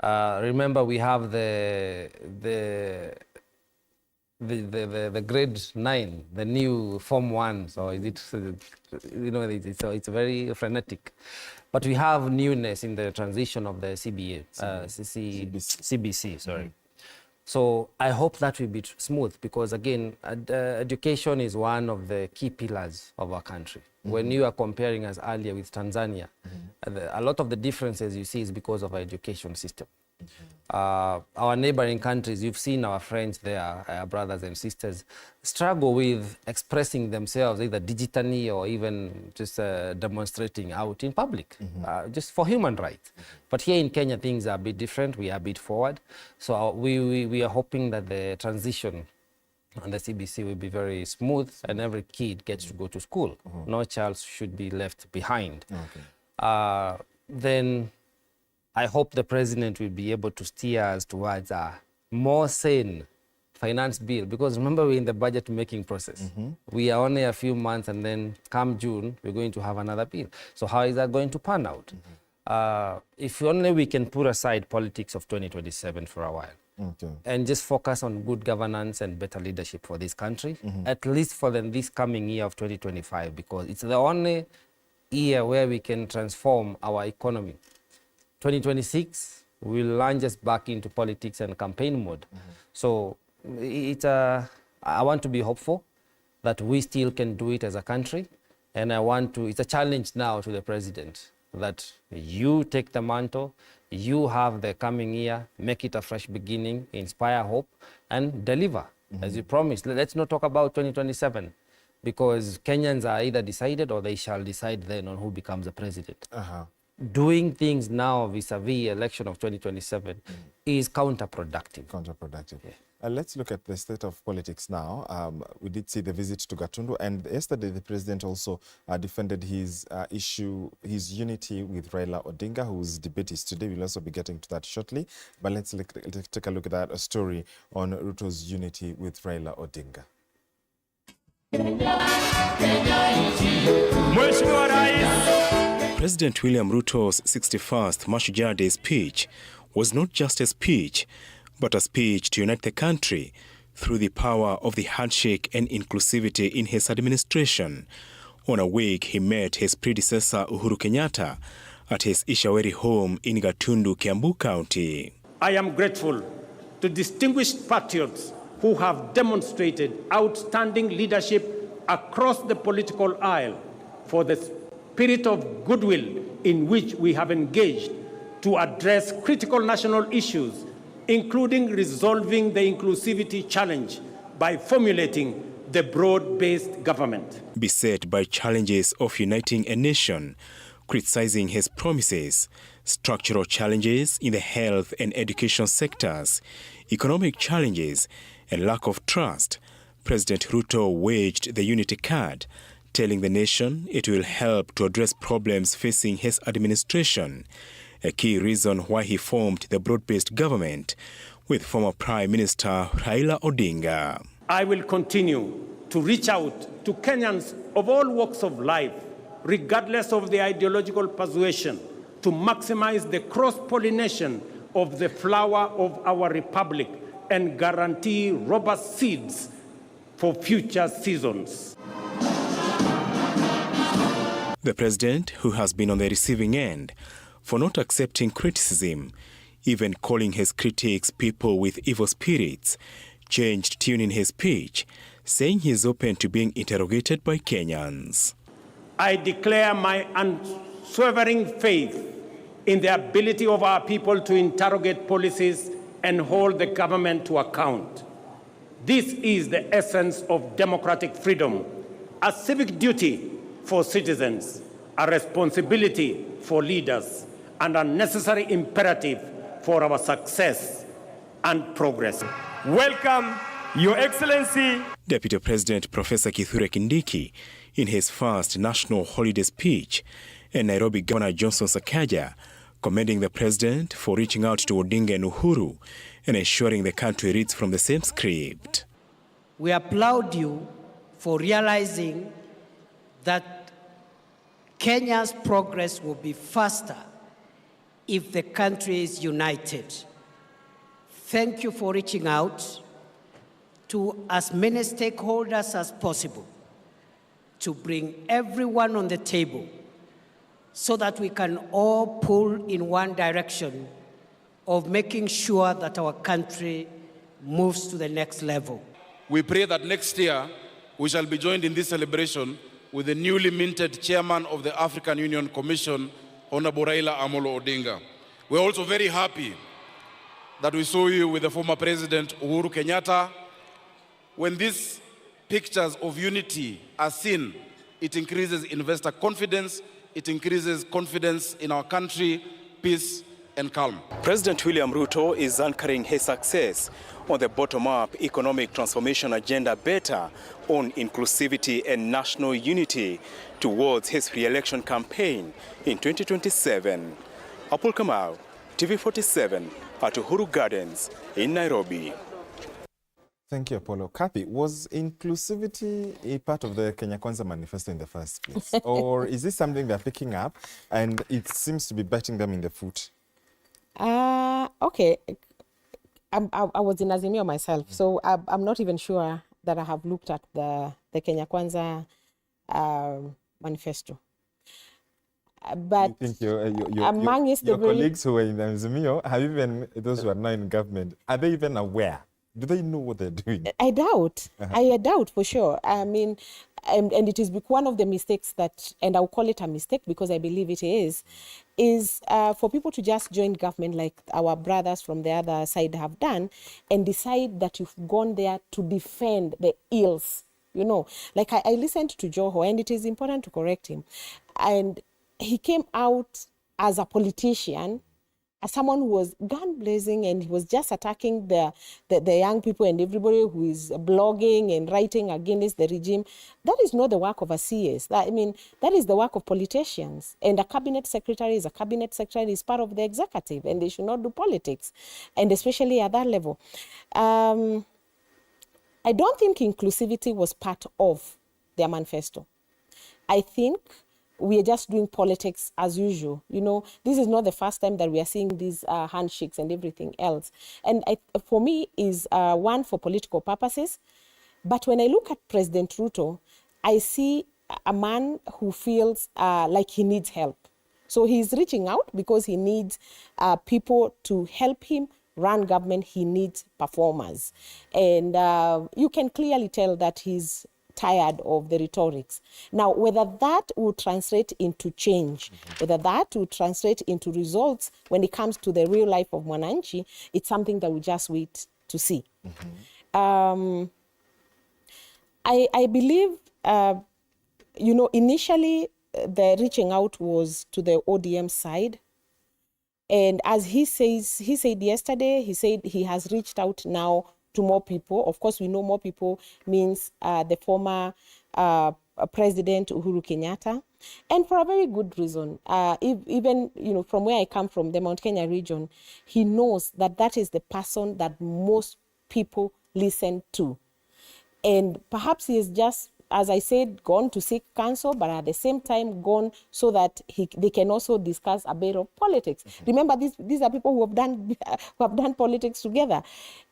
Remember, we have the grade 9, the new Form 1. So it's very frenetic. But we have newness in the transition of the CBC. Sorry. So I hope that will be smooth because, again, education is one of the key pillars of our country. When you are comparing us earlier with Tanzania, a lot of the differences you see is because of our education system. Our neighboring countries, you've seen our friends there, our brothers and sisters, struggle with expressing themselves either digitally or even just demonstrating out in public, just for human rights. But here in Kenya, things are a bit different. We are a bit forward. So we are hoping that the transition on the CBC will be very smooth and every kid gets to go to school. No child should be left behind. Then I hope the president will be able to steer us towards a more sane finance bill, because remember, we're in the budget making process. We are only a few months, and then come June, we're going to have another bill. So how is that going to pan out? If only we can put aside politics of 2027 for a while and just focus on good governance and better leadership for this country, at least for this coming year of 2025, because it's the only year where we can transform our economy. 2026 will launch us back into politics and campaign mode. So I want to be hopeful that we still can do it as a country. And it's a challenge now to the president that you take the mantle, you have the coming year, make it a fresh beginning, inspire hope, and deliver, as you promised. Let's not talk about 2027, because Kenyans are either decided or they shall decide then on who becomes the president. Doing things now vis-a-vis election of 2027 is counterproductive. Let's look at the state of politics now. We did see the visit to Gatundu, and yesterday the president also defended his unity with Raila Odinga, whose debate is today. We'll also be getting to that shortly. But let's take a look at that story on Ruto's unity with Raila Odinga. President William Ruto's 61st Mashujaa Day speech was not just a speech, but a speech to unite the country through the power of the handshake and inclusivity in his administration. On a week, he met his predecessor Uhuru Kenyatta at his Ishaweri home in Gatundu, Kiambu County. I am grateful to distinguished patriots who have demonstrated outstanding leadership across the political aisle for the spirit of goodwill in which we have engaged to address critical national issues, including resolving the inclusivity challenge by formulating the broad-based government. Beset by challenges of uniting a nation, criticizing his promises, structural challenges in the health and education sectors, economic challenges, and lack of trust, President Ruto waged the unity card, telling the nation it will help to address problems facing his administration, a key reason why he formed the broad-based government with former Prime Minister Raila Odinga. I will continue to reach out to Kenyans of all walks of life, regardless of the ideological persuasion, to maximize the cross-pollination of the flower of our republic and guarantee robust seeds for future seasons. The president, who has been on the receiving end for not accepting criticism, even calling his critics people with evil spirits, changed tune in his speech, saying he is open to being interrogated by Kenyans. I declare my unswerving faith in the ability of our people to interrogate policies and hold the government to account. This is the essence of democratic freedom, a civic duty for citizens, a responsibility for leaders, and a necessary imperative for our success and progress. Welcome, Your Excellency. Deputy President Professor Kithure Kindiki, in his first national holiday speech, and Nairobi Governor Johnson Sakaja, commending the president for reaching out to Odinga and Uhuru and ensuring the country reads from the same script. We applaud you for realizing that Kenya's progress will be faster if the country is united. Thank you for reaching out to as many stakeholders as possible to bring everyone on the table so that we can all pull in one direction of making sure that our country moves to the next level. We pray that next year we shall be joined in this celebration with the newly minted chairman of the African Union Commission, Honorable Raila Odinga. We're also very happy that we saw you with the former President Uhuru Kenyatta. When these pictures of unity are seen, it increases investor confidence, it increases confidence in our country, peace and calm. President William Ruto is anchoring his success on the bottom-up economic transformation agenda better on inclusivity and national unity towards his re-election campaign in 2027. Apul Kamau, TV47 at Uhuru Gardens in Nairobi. Thank you, Apollo. Kathy, was inclusivity a part of the Kenya Kwanza manifesto in the first place? Or is this something they're picking up and it seems to be biting them in the foot? Okay. I was in Azimio myself, so I'm not even sure that I have looked at the Kenya Kwanza manifesto. But you think your colleagues who are in Azimio, have even those who are not in government, are they even aware? Do they know what they're doing? I doubt. I doubt for sure. I mean, and it is one of the mistakes that, and I'll call it a mistake because I believe it is for people to just join government like our brothers from the other side have done and decide that you've gone there to defend the ills. You know, like I listened to Joho, and it is important to correct him. And he came out as a politician, as someone who was gun blazing, and he was just attacking the young people and everybody who is blogging and writing against the regime. That is not the work of a CS. That is the work of politicians. And a cabinet secretary is part of the executive, and they should not do politics, and especially at that level. I don't think inclusivity was part of their manifesto. I think we are just doing politics as usual. You know, this is not the first time that we are seeing these handshakes and everything else. And for me, is one for political purposes. But when I look at President Ruto, I see a man who feels like he needs help. So he's reaching out because he needs people to help him run government. He needs performers. And you can clearly tell that he's tired of the rhetorics. Now, whether that will translate into change, whether that will translate into results when it comes to the real life of Mwananchi, it's something that we just wait to see. I believe, initially the reaching out was to the ODM side. And as he said yesterday, he said he has reached out now to more people. Of course, we know more people means the former President Uhuru Kenyatta, and for a very good reason. Even from where I come from, the Mount Kenya region, he knows that that is the person that most people listen to. And perhaps he is just, as I said, gone to seek counsel, but at the same time gone so that they can also discuss a bit of politics. Remember, these are people who have done politics together.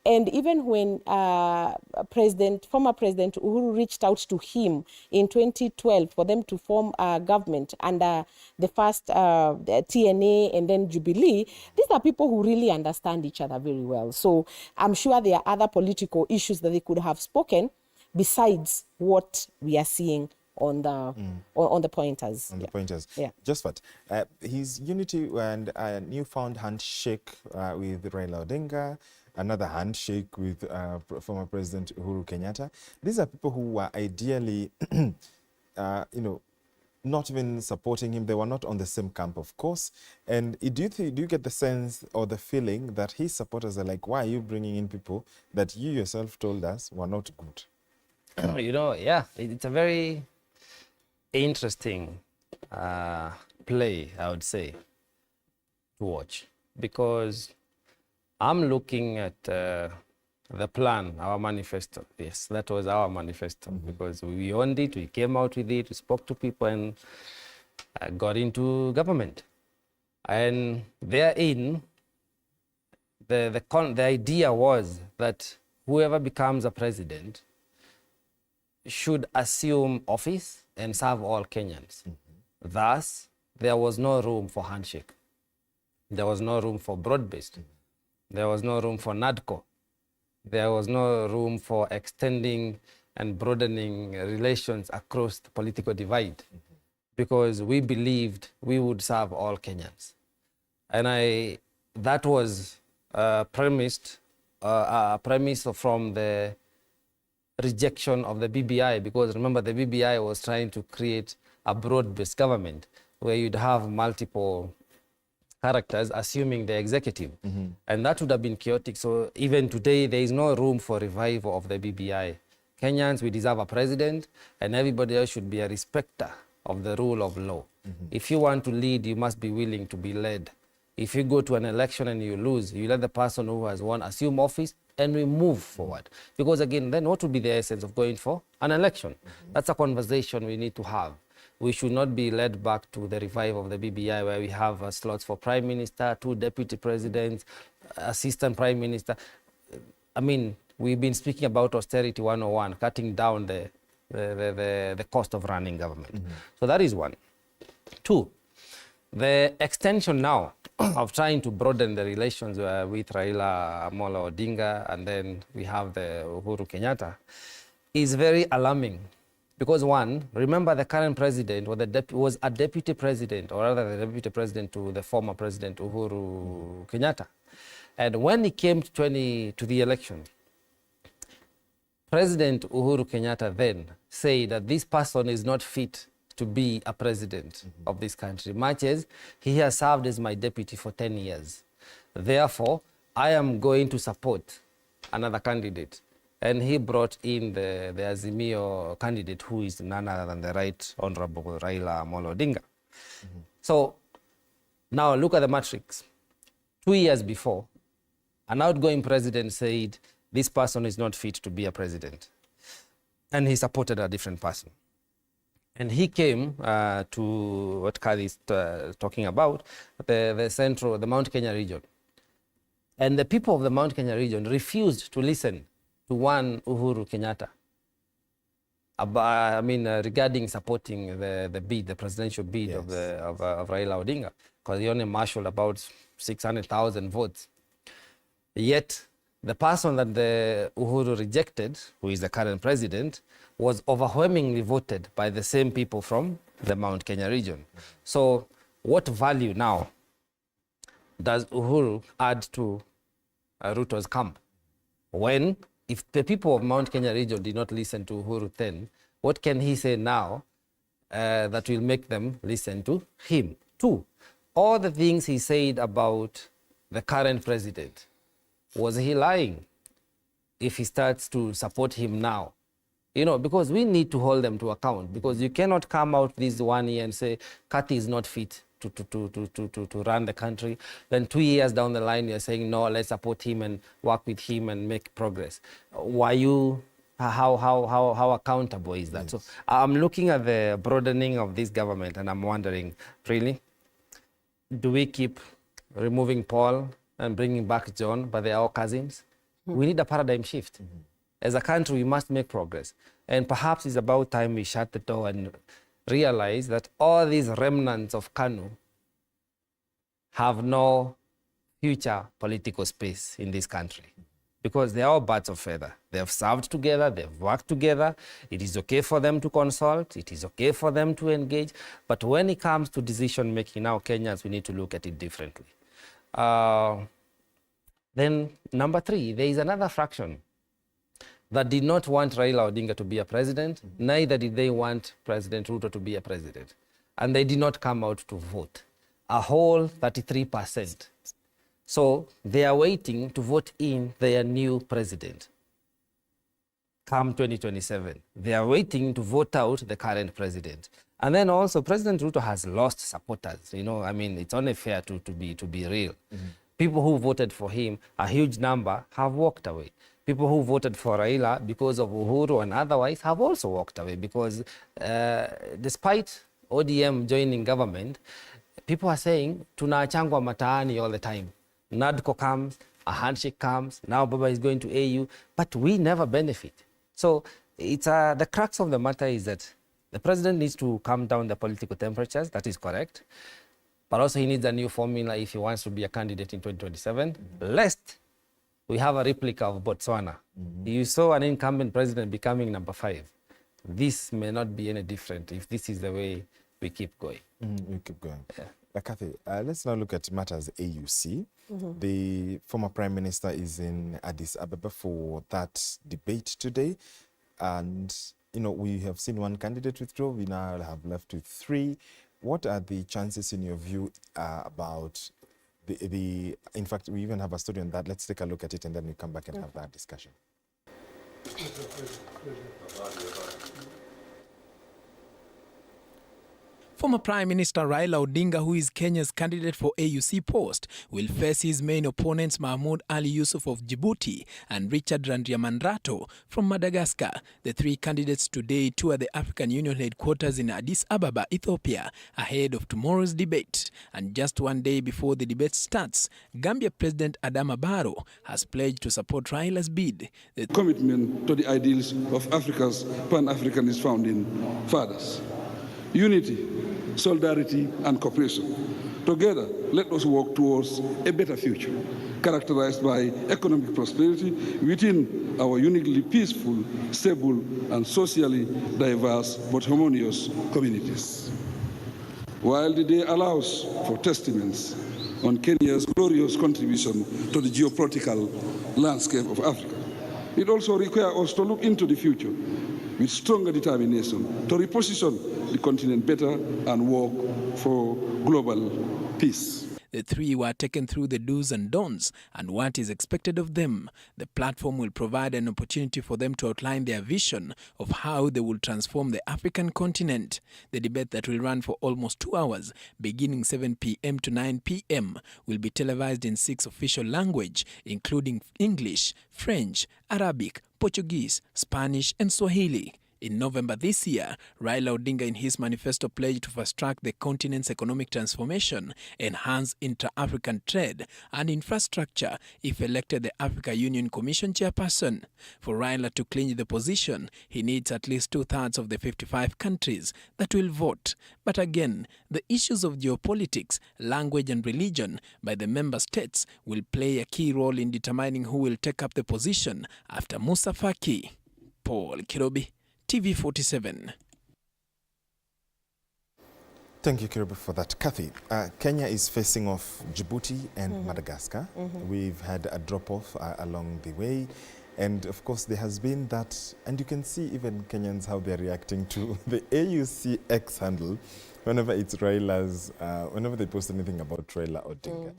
And even when former President Uhuru reached out to him in 2012 for them to form a government under the first the TNA and then Jubilee, these are people who really understand each other very well. So I'm sure there are other political issues that they could have spoken besides what we are seeing on the on the pointers. On the pointers. Yeah. Just what his unity and a newfound handshake with Raila Odinga, another handshake with former President Uhuru Kenyatta. These are people who were ideally, not even supporting him. They were not on the same camp, of course. And do you get the sense or the feeling that his supporters are like, why are you bringing in people that you yourself told us were not good? Yeah, it's a very interesting play, I would say, to watch, because I'm looking at the plan, our manifesto. Yes, that was our manifesto, because we owned it, we came out with it, we spoke to people and got into government. And therein, the idea was that whoever becomes a president should assume office and serve all Kenyans. Thus, there was no room for handshake. There was no room for broad-based. There was no room for NADCO. There was no room for extending and broadening relations across the political divide, because we believed we would serve all Kenyans. And that was a premise from the rejection of the BBI, because remember, the BBI was trying to create a broad-based government where you'd have multiple characters assuming the executive. And that would have been chaotic. So even today, there is no room for revival of the BBI. Kenyans, we deserve a president, and everybody else should be a respecter of the rule of law. If you want to lead, you must be willing to be led. If you go to an election and you lose, you let the person who has won assume office and we move forward. Because again, then what would be the essence of going for an election? That's a conversation we need to have. We should not be led back to the revival of the BBI, where we have slots for prime minister, 2 deputy presidents, assistant prime minister. I mean, we've been speaking about austerity 101, cutting down the cost of running government. So that is one. 2, the extension now of trying to broaden the relations with Raila Odinga, and then we have the Uhuru Kenyatta, is very alarming. Because one, remember, the current president was a deputy president, or rather the deputy president to the former president Uhuru Kenyatta. And when he came to the election, President Uhuru Kenyatta then said that this person is not fit to be a president of this country, much as he has served as my deputy for 10 years. Therefore, I am going to support another candidate. And he brought in the Azimio candidate, who is none other than the Right Honorable Raila Odinga. So now look at the matrix. 2 years before, an outgoing president said this person is not fit to be a president. And he supported a different person. And he came to what Kathy is talking about, the Mount Kenya region. And the people of the Mount Kenya region refused to listen to one Uhuru Kenyatta, regarding supporting the presidential bid of Raila Odinga, because he only marshaled about 600,000 votes. Yet, the person that the Uhuru rejected, who is the current president, was overwhelmingly voted by the same people from the Mount Kenya region. So, what value now does Uhuru add to Ruto's camp? When, if the people of Mount Kenya region did not listen to Uhuru then, what can he say now that will make them listen to him? 2, all the things he said about the current president, was he lying if he starts to support him now? Because we need to hold them to account, because you cannot come out this 1 year and say, Kathy is not fit to run the country. Then 2 years down the line, you're saying, no, let's support him and work with him and make progress. Were you How accountable is that? Yes. So I'm looking at the broadening of this government, and I'm wondering, really, do we keep removing Paul and bringing back John, but they are all cousins? We need a paradigm shift. As a country, we must make progress. And perhaps it's about time we shut the door and realize that all these remnants of KANU have no future political space in this country, because they are all birds of feather. They have served together, they've worked together. It is okay for them to consult, it is okay for them to engage. But when it comes to decision making, now Kenyans, we need to look at it differently. Then number 3, there is another fraction that did not want Raila Odinga to be a president, neither did they want President Ruto to be a president. And they did not come out to vote, a whole 33%. So they are waiting to vote in their new president come 2027. They are waiting to vote out the current president. And then also President Ruto has lost supporters. You know, I mean, it's only fair to be real. People who voted for him, a huge number, have walked away. People who voted for Raila because of Uhuru and otherwise have also walked away, because despite ODM joining government, people are saying, tunachangwa mataani all the time. NADCO comes, a handshake comes, now Baba is going to AU, but we never benefit. So it's the crux of the matter is that the president needs to calm down the political temperatures, that is correct. But also he needs a new formula if he wants to be a candidate in 2027, lest we have a replica of Botswana. You saw an incumbent president becoming number 5. This may not be any different if this is the way we keep going. We keep going. Yeah. Kathy, let's now look at matters AUC. The former Prime Minister is in Addis Ababa for that debate today. And, you know, we have seen one candidate withdraw. We now have left with 3. What are the chances, in your view, about in fact, we even have a story on that. Let's take a look at it and then we come back and have that discussion. Former Prime Minister Raila Odinga, who is Kenya's candidate for AUC post, will face his main opponents Mahmoud Ali Yusuf of Djibouti and Richard Randriamandrato from Madagascar. The 3 candidates today tour the African Union headquarters in Addis Ababa, Ethiopia, ahead of tomorrow's debate. And just one day before the debate starts, Gambia President Adama Barrow has pledged to support Raila's bid. The commitment to the ideals of Africa's Pan-Africanist founding fathers. Unity, solidarity, and cooperation. Together, let us work towards a better future, characterized by economic prosperity within our uniquely peaceful, stable, and socially diverse but harmonious communities. While the day allows for testaments on Kenya's glorious contribution to the geopolitical landscape of Africa, it also requires us to look into the future with stronger determination to reposition the continent better and work for global peace. The 3 were taken through the do's and don'ts and what is expected of them. The platform will provide an opportunity for them to outline their vision of how they will transform the African continent. The debate that will run for almost 2 hours, beginning 7 p.m. to 9 p.m., will be televised in 6 official languages, including English, French, Arabic, Portuguese, Spanish, and Swahili. In November this year, Raila Odinga in his manifesto pledged to fast-track the continent's economic transformation, enhance intra-African trade and infrastructure if elected the Africa Union Commission chairperson. For Raila to clinch the position, he needs at least 2/3 of the 55 countries that will vote. But again, the issues of geopolitics, language and religion by the member states will play a key role in determining who will take up the position after Musa Faki. Paul Kirobi, TV47. Thank you, Kirobi, for that. Kathy, Kenya is facing off Djibouti and Madagascar. We've had a drop-off along the way. And of course, there has been that, and you can see even Kenyans how they're reacting to the AUC X handle whenever it's Raila's, whenever they post anything about Raila Odinga.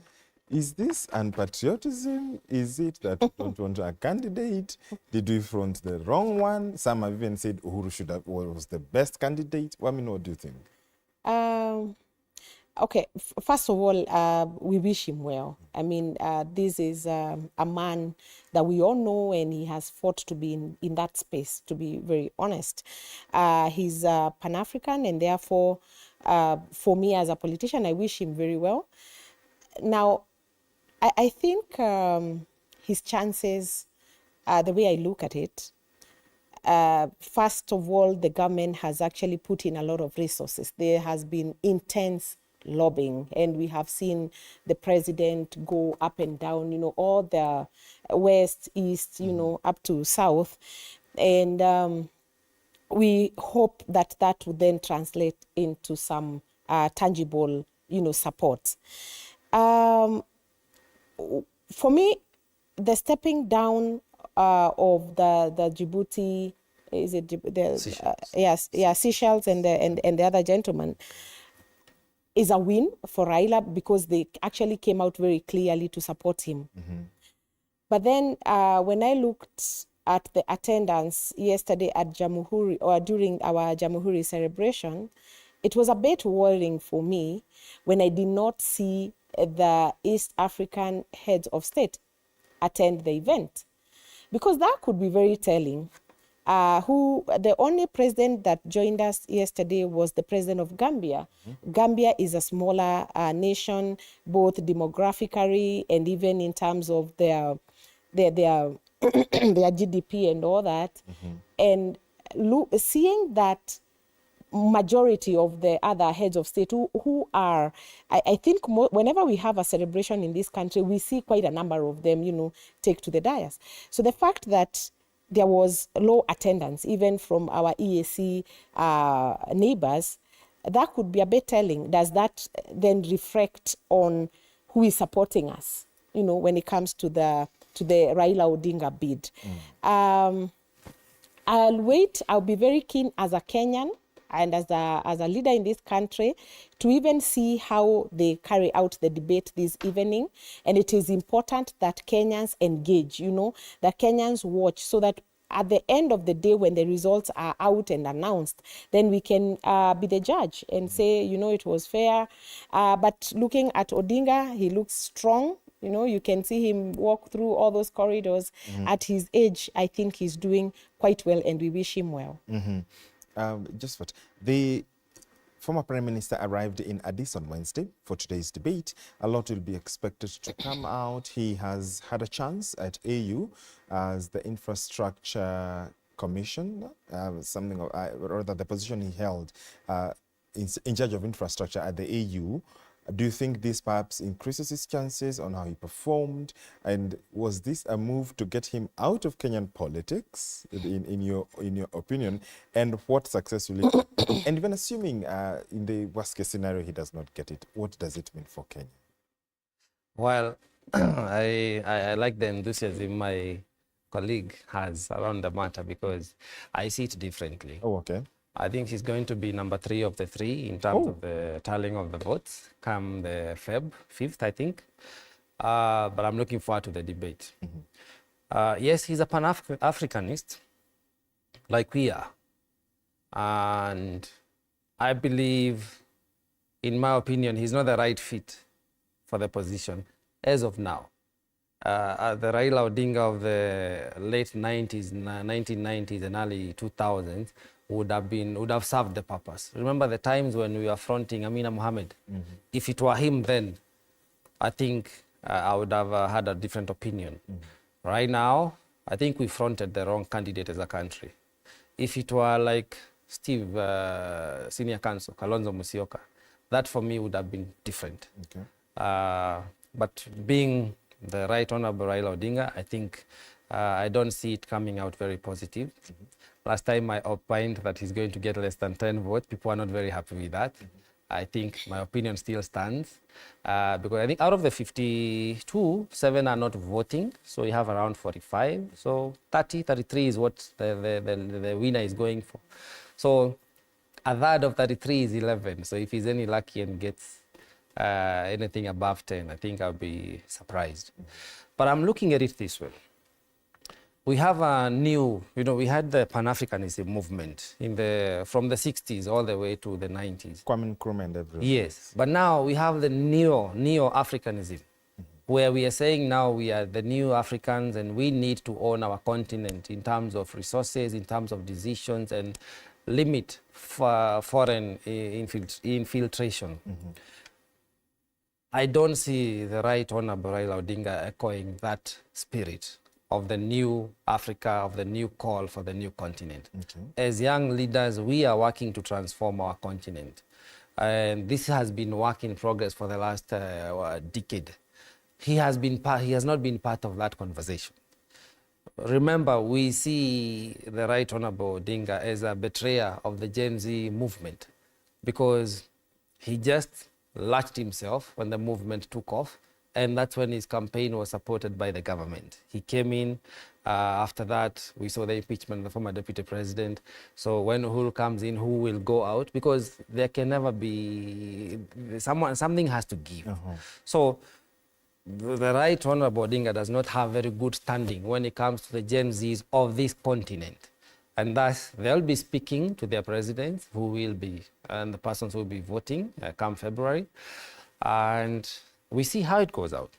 Is this unpatriotism? Is it that you don't want a candidate? Did we front the wrong one? Some have even said Uhuru was the best candidate. Well, I mean, what do you think? Okay, first of all, we wish him well. I mean, this is a man that we all know, and he has fought to be in that space, to be very honest. He's Pan-African, and therefore, for me as a politician, I wish him very well. Now, I think his chances, the way I look at it, first of all, the government has actually put in a lot of resources. There has been intense lobbying, and we have seen the president go up and down, all the west, east, up to south. And we hope that that would then translate into some tangible, support. For me, the stepping down of the Djibouti, is it the Seychelles and the other gentleman, is a win for Raila because they actually came out very clearly to support him. But then when I looked at the attendance yesterday at Jamhuri, or during our Jamhuri celebration, it was a bit worrying for me when I did not see the East African heads of state attend the event, because that could be very telling. The only president that joined us yesterday was the president of Gambia. Gambia is a smaller nation, both demographically and even in terms of their GDP and all that. And seeing that majority of the other heads of state who are, I think whenever we have a celebration in this country, we see quite a number of them, take to the dais. So the fact that there was low attendance, even from our EAC neighbors, that could be a bit telling. Does that then reflect on who is supporting us, when it comes to the Raila Odinga bid? I'll wait. I'll be very keen as a Kenyan and as a leader in this country to even see how they carry out the debate this evening. And it is important that Kenyans engage, that Kenyans watch, so that at the end of the day, when the results are out and announced, then we can be the judge and say, it was fair. But looking at Odinga, he looks strong. You can see him walk through all those corridors. At his age, I think he's doing quite well, and we wish him well. Just what the former Prime Minister arrived in Addis on Wednesday for today's debate. A lot will be expected to come out. He has had a chance at AU as the infrastructure commissioner, rather the position he held in charge of infrastructure at the AU. Do you think this perhaps increases his chances on how he performed? And was this a move to get him out of Kenyan politics, in your opinion? And what success will it and even assuming in the worst case scenario he does not get it, what does it mean for Kenya? Well, I like the enthusiasm my colleague has around the matter, because I see it differently. Oh, okay. I think he's going to be number 3 of the 3 in terms of the tallying of the votes come the Feb 5th, I think. But I'm looking forward to the debate. Yes, he's a Pan-Africanist, like we are. And I believe, in my opinion, he's not the right fit for the position as of now. The Raila Odinga of the late 1990s and early 2000s would have served the purpose. Remember the times when we were fronting Amina Mohamed? If it were him then, I think I would have had a different opinion. Right now, I think we fronted the wrong candidate as a country. If it were like Steve, Senior Counsel, Kalonzo Musyoka, that for me would have been different. Okay. But being the Right Honorable Raila Odinga, I think I don't see it coming out very positive. Last time I opined that he's going to get less than 10 votes. People are not very happy with that. I think my opinion still stands, because I think out of the 52, 7 are not voting, so you have around 45. So 30, 33 is what the winner is going for. So a third of 33 is 11. So if he's any lucky and gets anything above 10, I think I'll be surprised. But I'm looking at it this way. we have a new, we had the Pan-Africanism movement from the 60s all the way to the 90s. Kwame Nkrumah and everything. Yes, but now we have the neo-Africanism, where we are saying now we are the new Africans and we need to own our continent in terms of resources, in terms of decisions, and limit foreign infiltration. I don't see the Right Honorable Raila Odinga echoing that spirit of the new Africa, of the new call for the new continent. As young leaders, we are working to transform our continent. And this has been work in progress for the last decade. He has not been part of that conversation. Remember, we see the Right Honorable Odinga as a betrayer of the Gen Z movement because he just latched himself when the movement took off, and that's when his campaign was supported by the government. He came in. After that, we saw the impeachment of the former deputy president. So when Uhuru comes in, who will go out? Because there can never be something has to give. So the Right Honorable Odinga does not have very good standing when it comes to the Gen Zs of this continent. And thus, they'll be speaking to their presidents, who will be, and the persons who will be voting come February. And we see how it goes out,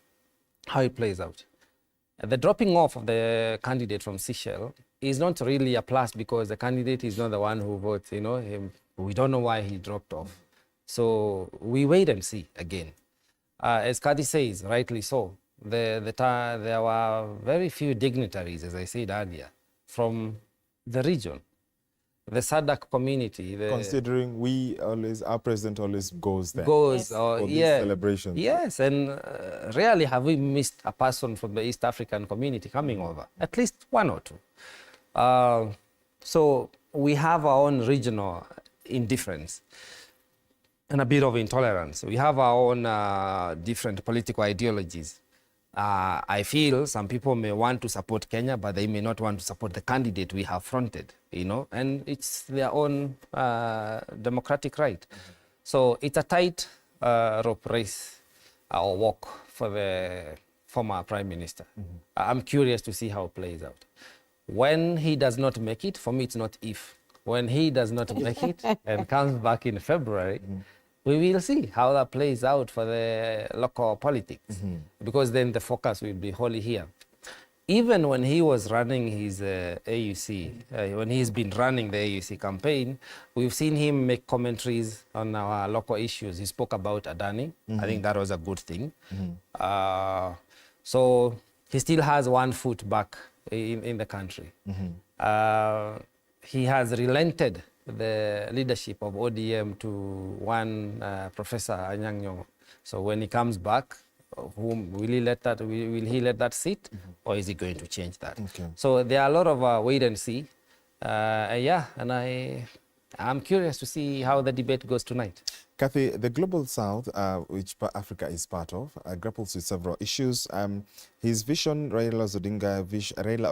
how it plays out. The dropping off of the candidate from Seychelles is not really a plus because the candidate is not the one who votes, we don't know why he dropped off. So we wait and see again. As Kadi says, rightly so, there were very few dignitaries, as I said earlier, from the region, the SADC community. Considering our president always goes there. For these celebrations. Yes, and rarely have we missed a person from the East African community coming over, at least one or two. So we have our own regional indifference and a bit of intolerance. We have our own different political ideologies. I feel some people may want to support Kenya, but they may not want to support the candidate we have fronted, and it's their own democratic right. So it's a tight rope race or walk for the former Prime Minister. I'm curious to see how it plays out. When he does not make it, for me it's not if. When he does not make it and comes back in February, we will see how that plays out for the local politics, because then the focus will be wholly here. Even when he was running his AUC, when he's been running the AUC campaign, we've seen him make commentaries on our local issues. He spoke about Adani. I think that was a good thing. So he still has one foot back in the country. He has relented the leadership of ODM to one Professor Anyang' Nyong'o. So when he comes back, will he let that sit, or is he going to change that? So there are a lot of wait and see. And I'm curious to see how the debate goes tonight. Kathy, the Global South, which Africa is part of, grapples with several issues. His vision, Raila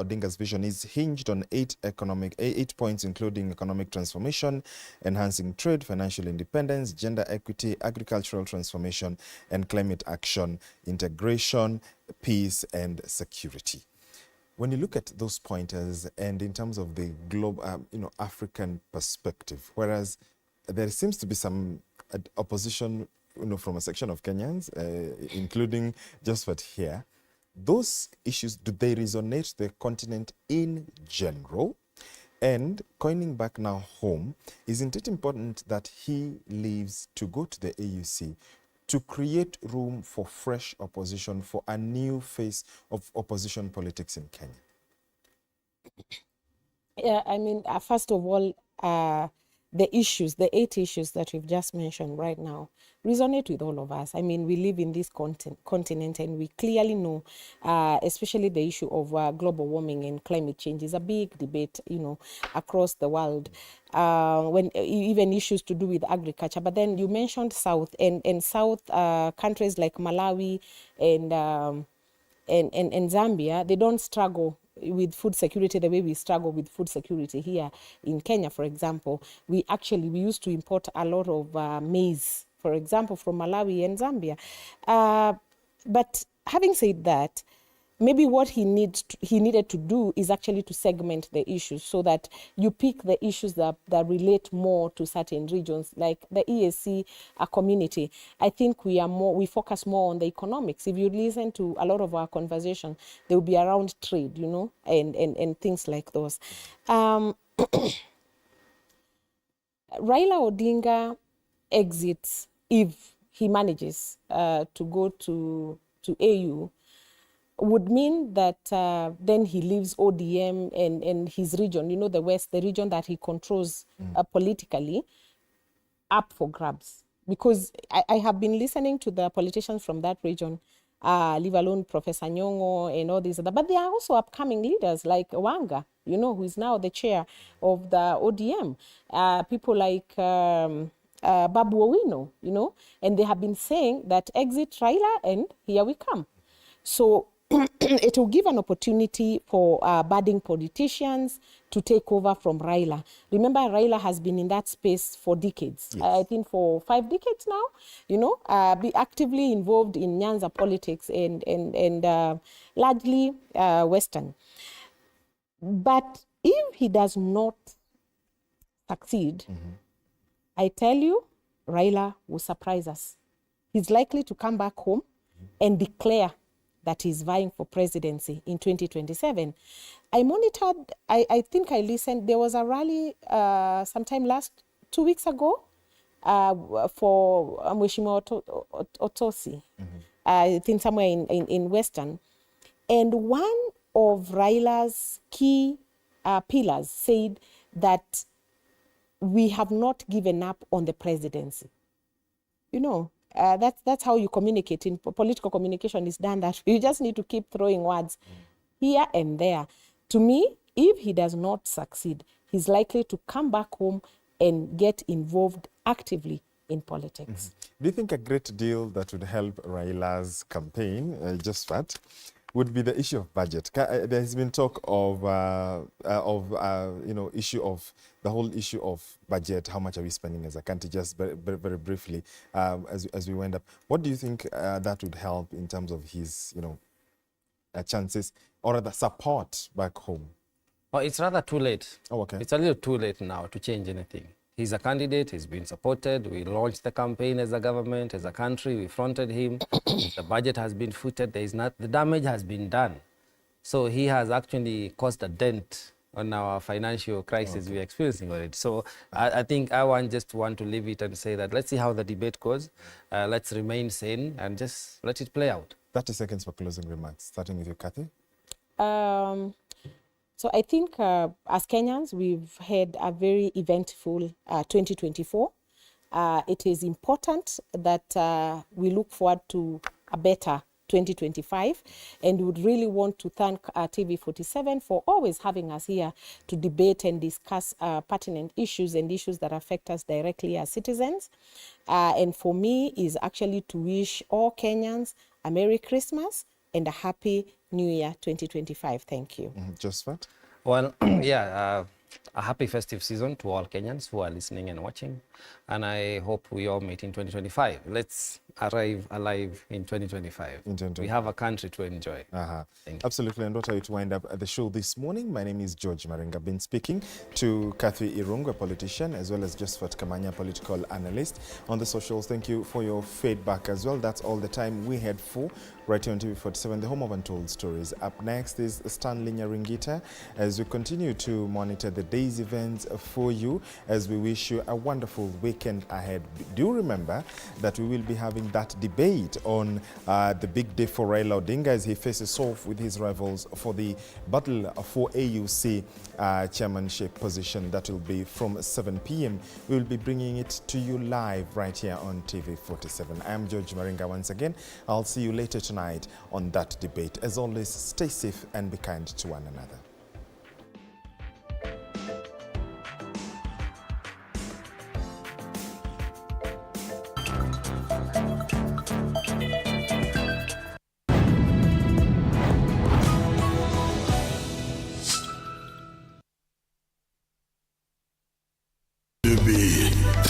Odinga's vision, is hinged on 8 points, including economic transformation, enhancing trade, financial independence, gender equity, agricultural transformation, and climate action, integration, peace, and security. When you look at those pointers, and in terms of the global, African perspective, whereas there seems to be some opposition, from a section of Kenyans, including Josephat here, those issues, do they resonate the continent in general? And coining back now home, isn't it important that he leaves to go to the AUC to create room for fresh opposition, for a new face of opposition politics in Kenya? Yeah, I mean, first of all, the 8 issues that we've just mentioned right now resonate with all of us. I mean, we live in this continent and we clearly know, especially the issue of global warming and climate change is a big debate, across the world. When even issues to do with agriculture. But then you mentioned South and South countries like Malawi and Zambia, they don't struggle with food security the way we struggle with food security here in Kenya, for example. We used to import a lot of maize, for example, from Malawi and Zambia. But having said that, maybe what he needed to do is actually to segment the issues so that you pick the issues that relate more to certain regions, like the EAC community. I think we focus more on the economics. If you listen to a lot of our conversation, they will be around trade, you know, and things like those. Raila Odinga exits, if he manages to go to AU, would mean that then he leaves ODM and his region, you know, the West, the region that he controls politically, up for grabs. Because I have been listening to the politicians from that region, leave alone Professor Nyong'o and all these other, but there are also upcoming leaders like Wanga, you know, who is now the chair of the ODM. People like Babu Owino, you know, and they have been saying that exit Raila and here we come. So it will give an opportunity for budding politicians to take over from Raila. Remember, Raila has been in that space for decades. Yes. I think for 5 decades now, you know, be actively involved in Nyanza politics and largely Western. But if he does not succeed, I tell you, Raila will surprise us. He's likely to come back home and declare that he's vying for presidency in 2027. I monitored, I think I listened, there was a rally sometime 2 weeks ago for Mheshimiwa Otosi, I think somewhere in Western. And one of Raila's key pillars said that we have not given up on the presidency. You know, that's how you communicate. In political communication is done that you just need to keep throwing words here and there. To me, if he does not succeed, he's likely to come back home and get involved actively in politics. Do you think a great deal that would help Raila's campaign, just that, would be the issue of budget? There's been talk of you know, the whole issue of budget. How much are we spending as a country? Just very, very briefly, as we wind up, what do you think that would help in terms of his, you know, chances or the support back home? Well, it's rather too late. Oh, okay. It's a little too late now to change anything. He's a candidate, he's been supported. We launched the campaign as a government, as a country, we fronted him. The budget has been footed, the damage has been done. So he has actually caused a dent on our financial crisis we're experiencing already. So I think I just want to leave it and say that let's see how the debate goes. Let's remain sane and just let it play out. 30 seconds for closing remarks, starting with you, Kathy. So I think as Kenyans, we've had a very eventful 2024. It is important that we look forward to a better 2025, and would really want to thank TV47 for always having us here to debate and discuss pertinent issues and issues that affect us directly as citizens. And for me is actually to wish all Kenyans a Merry Christmas and a Happy New Year 2025. Thank you. Josephat? Well, yeah, a happy festive season to all Kenyans who are listening and watching. And I hope we all meet in 2025. Let's arrive alive in 2025. We have a country to enjoy. Absolutely. And what are you to wind up at the show this morning? My name is George Maringa. Been speaking to Kathy Irungu, a politician, as well as Josephat Kamanya, political analyst. On the socials, thank you for your feedback as well. That's all the time we had for right here on TV47, the home of untold stories. Up next is Stanley Nyaringita as we continue to monitor the day's events for you, as we wish you a wonderful weekend ahead. Do remember that we will be having that debate on the big day for Raila Odinga as he faces off with his rivals for the battle for AUC chairmanship position. That will be from 7 p.m. We will be bringing it to you live right here on TV47. I am George Maringa once again. I'll see you later tonight on that debate. As always, stay safe and be kind to one another.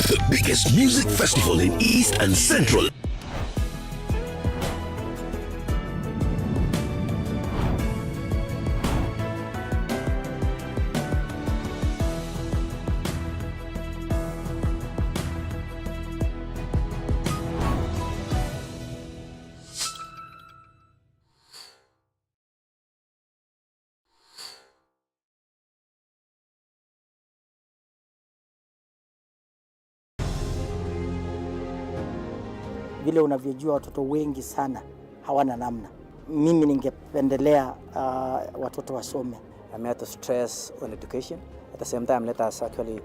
The biggest music festival in East and Central Vile unavyojua watoto wengi sana hawana namna. Mimi ningependelea watoto wasome. I'm here to stress on education. At the same time, let us actually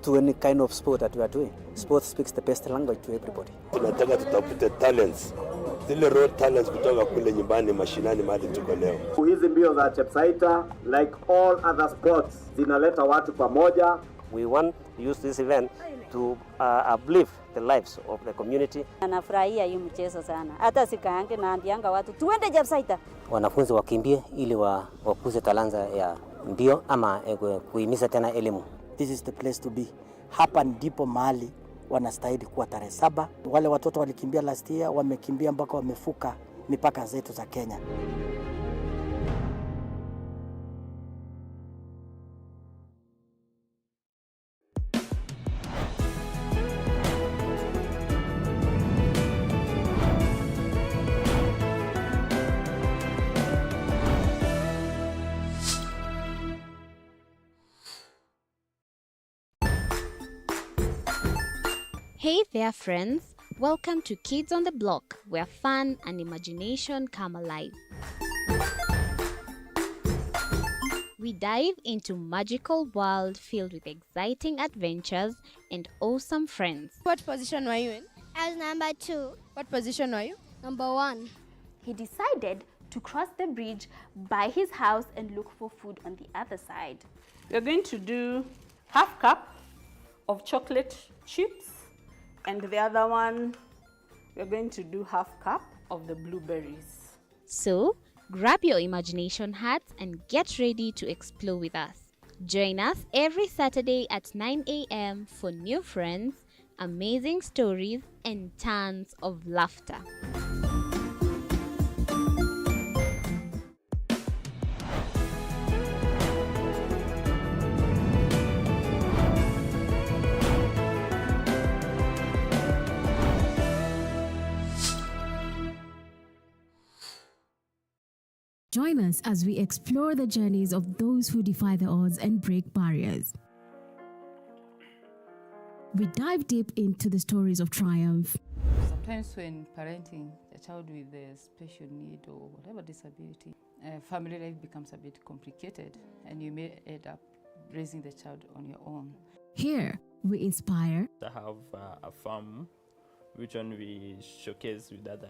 do any kind of sport that we are doing. Sport speaks the best language to everybody. Tunataka tutafute talents. Zile raw talents kutoka kule nyumbani mashinani mahali tuko leo. Hizi mbio za Chepsaita, like all other sports, zinaleta watu pamoja. We want to use this event to uplift the lives of the community. Anafurahia hii mchezo sana. Hata sikaange na ambianga watu tuende Chepsaita. Wanafunzi wakimbie ili wakuze talanta ya mbio ama kuhimiza tena elimu. This is the place to be. Hapa ndipo mahali wanastahili kuwa tarehe 7. Wale watoto walikimbia last year, wamekimbia mpaka wamefuka mipaka zetu za Kenya. Hey there friends, welcome to Kids on the Block, where fun and imagination come alive. We dive into magical world filled with exciting adventures and awesome friends. What position were you in? I was number 2. What position were you? Number 1. He decided to cross the bridge by his house and look for food on the other side. We're going to do half cup of chocolate chips, and the other one, we're going to do half cup of the blueberries. So, grab your imagination hats and get ready to explore with us. Join us every Saturday at 9 a.m. for new friends, amazing stories, and tons of laughter. Join us as we explore the journeys of those who defy the odds and break barriers. We dive deep into the stories of triumph. Sometimes when parenting a child with a special need or whatever disability, family life becomes a bit complicated and you may end up raising the child on your own. Here, we inspire. I have a farm which one we showcase with other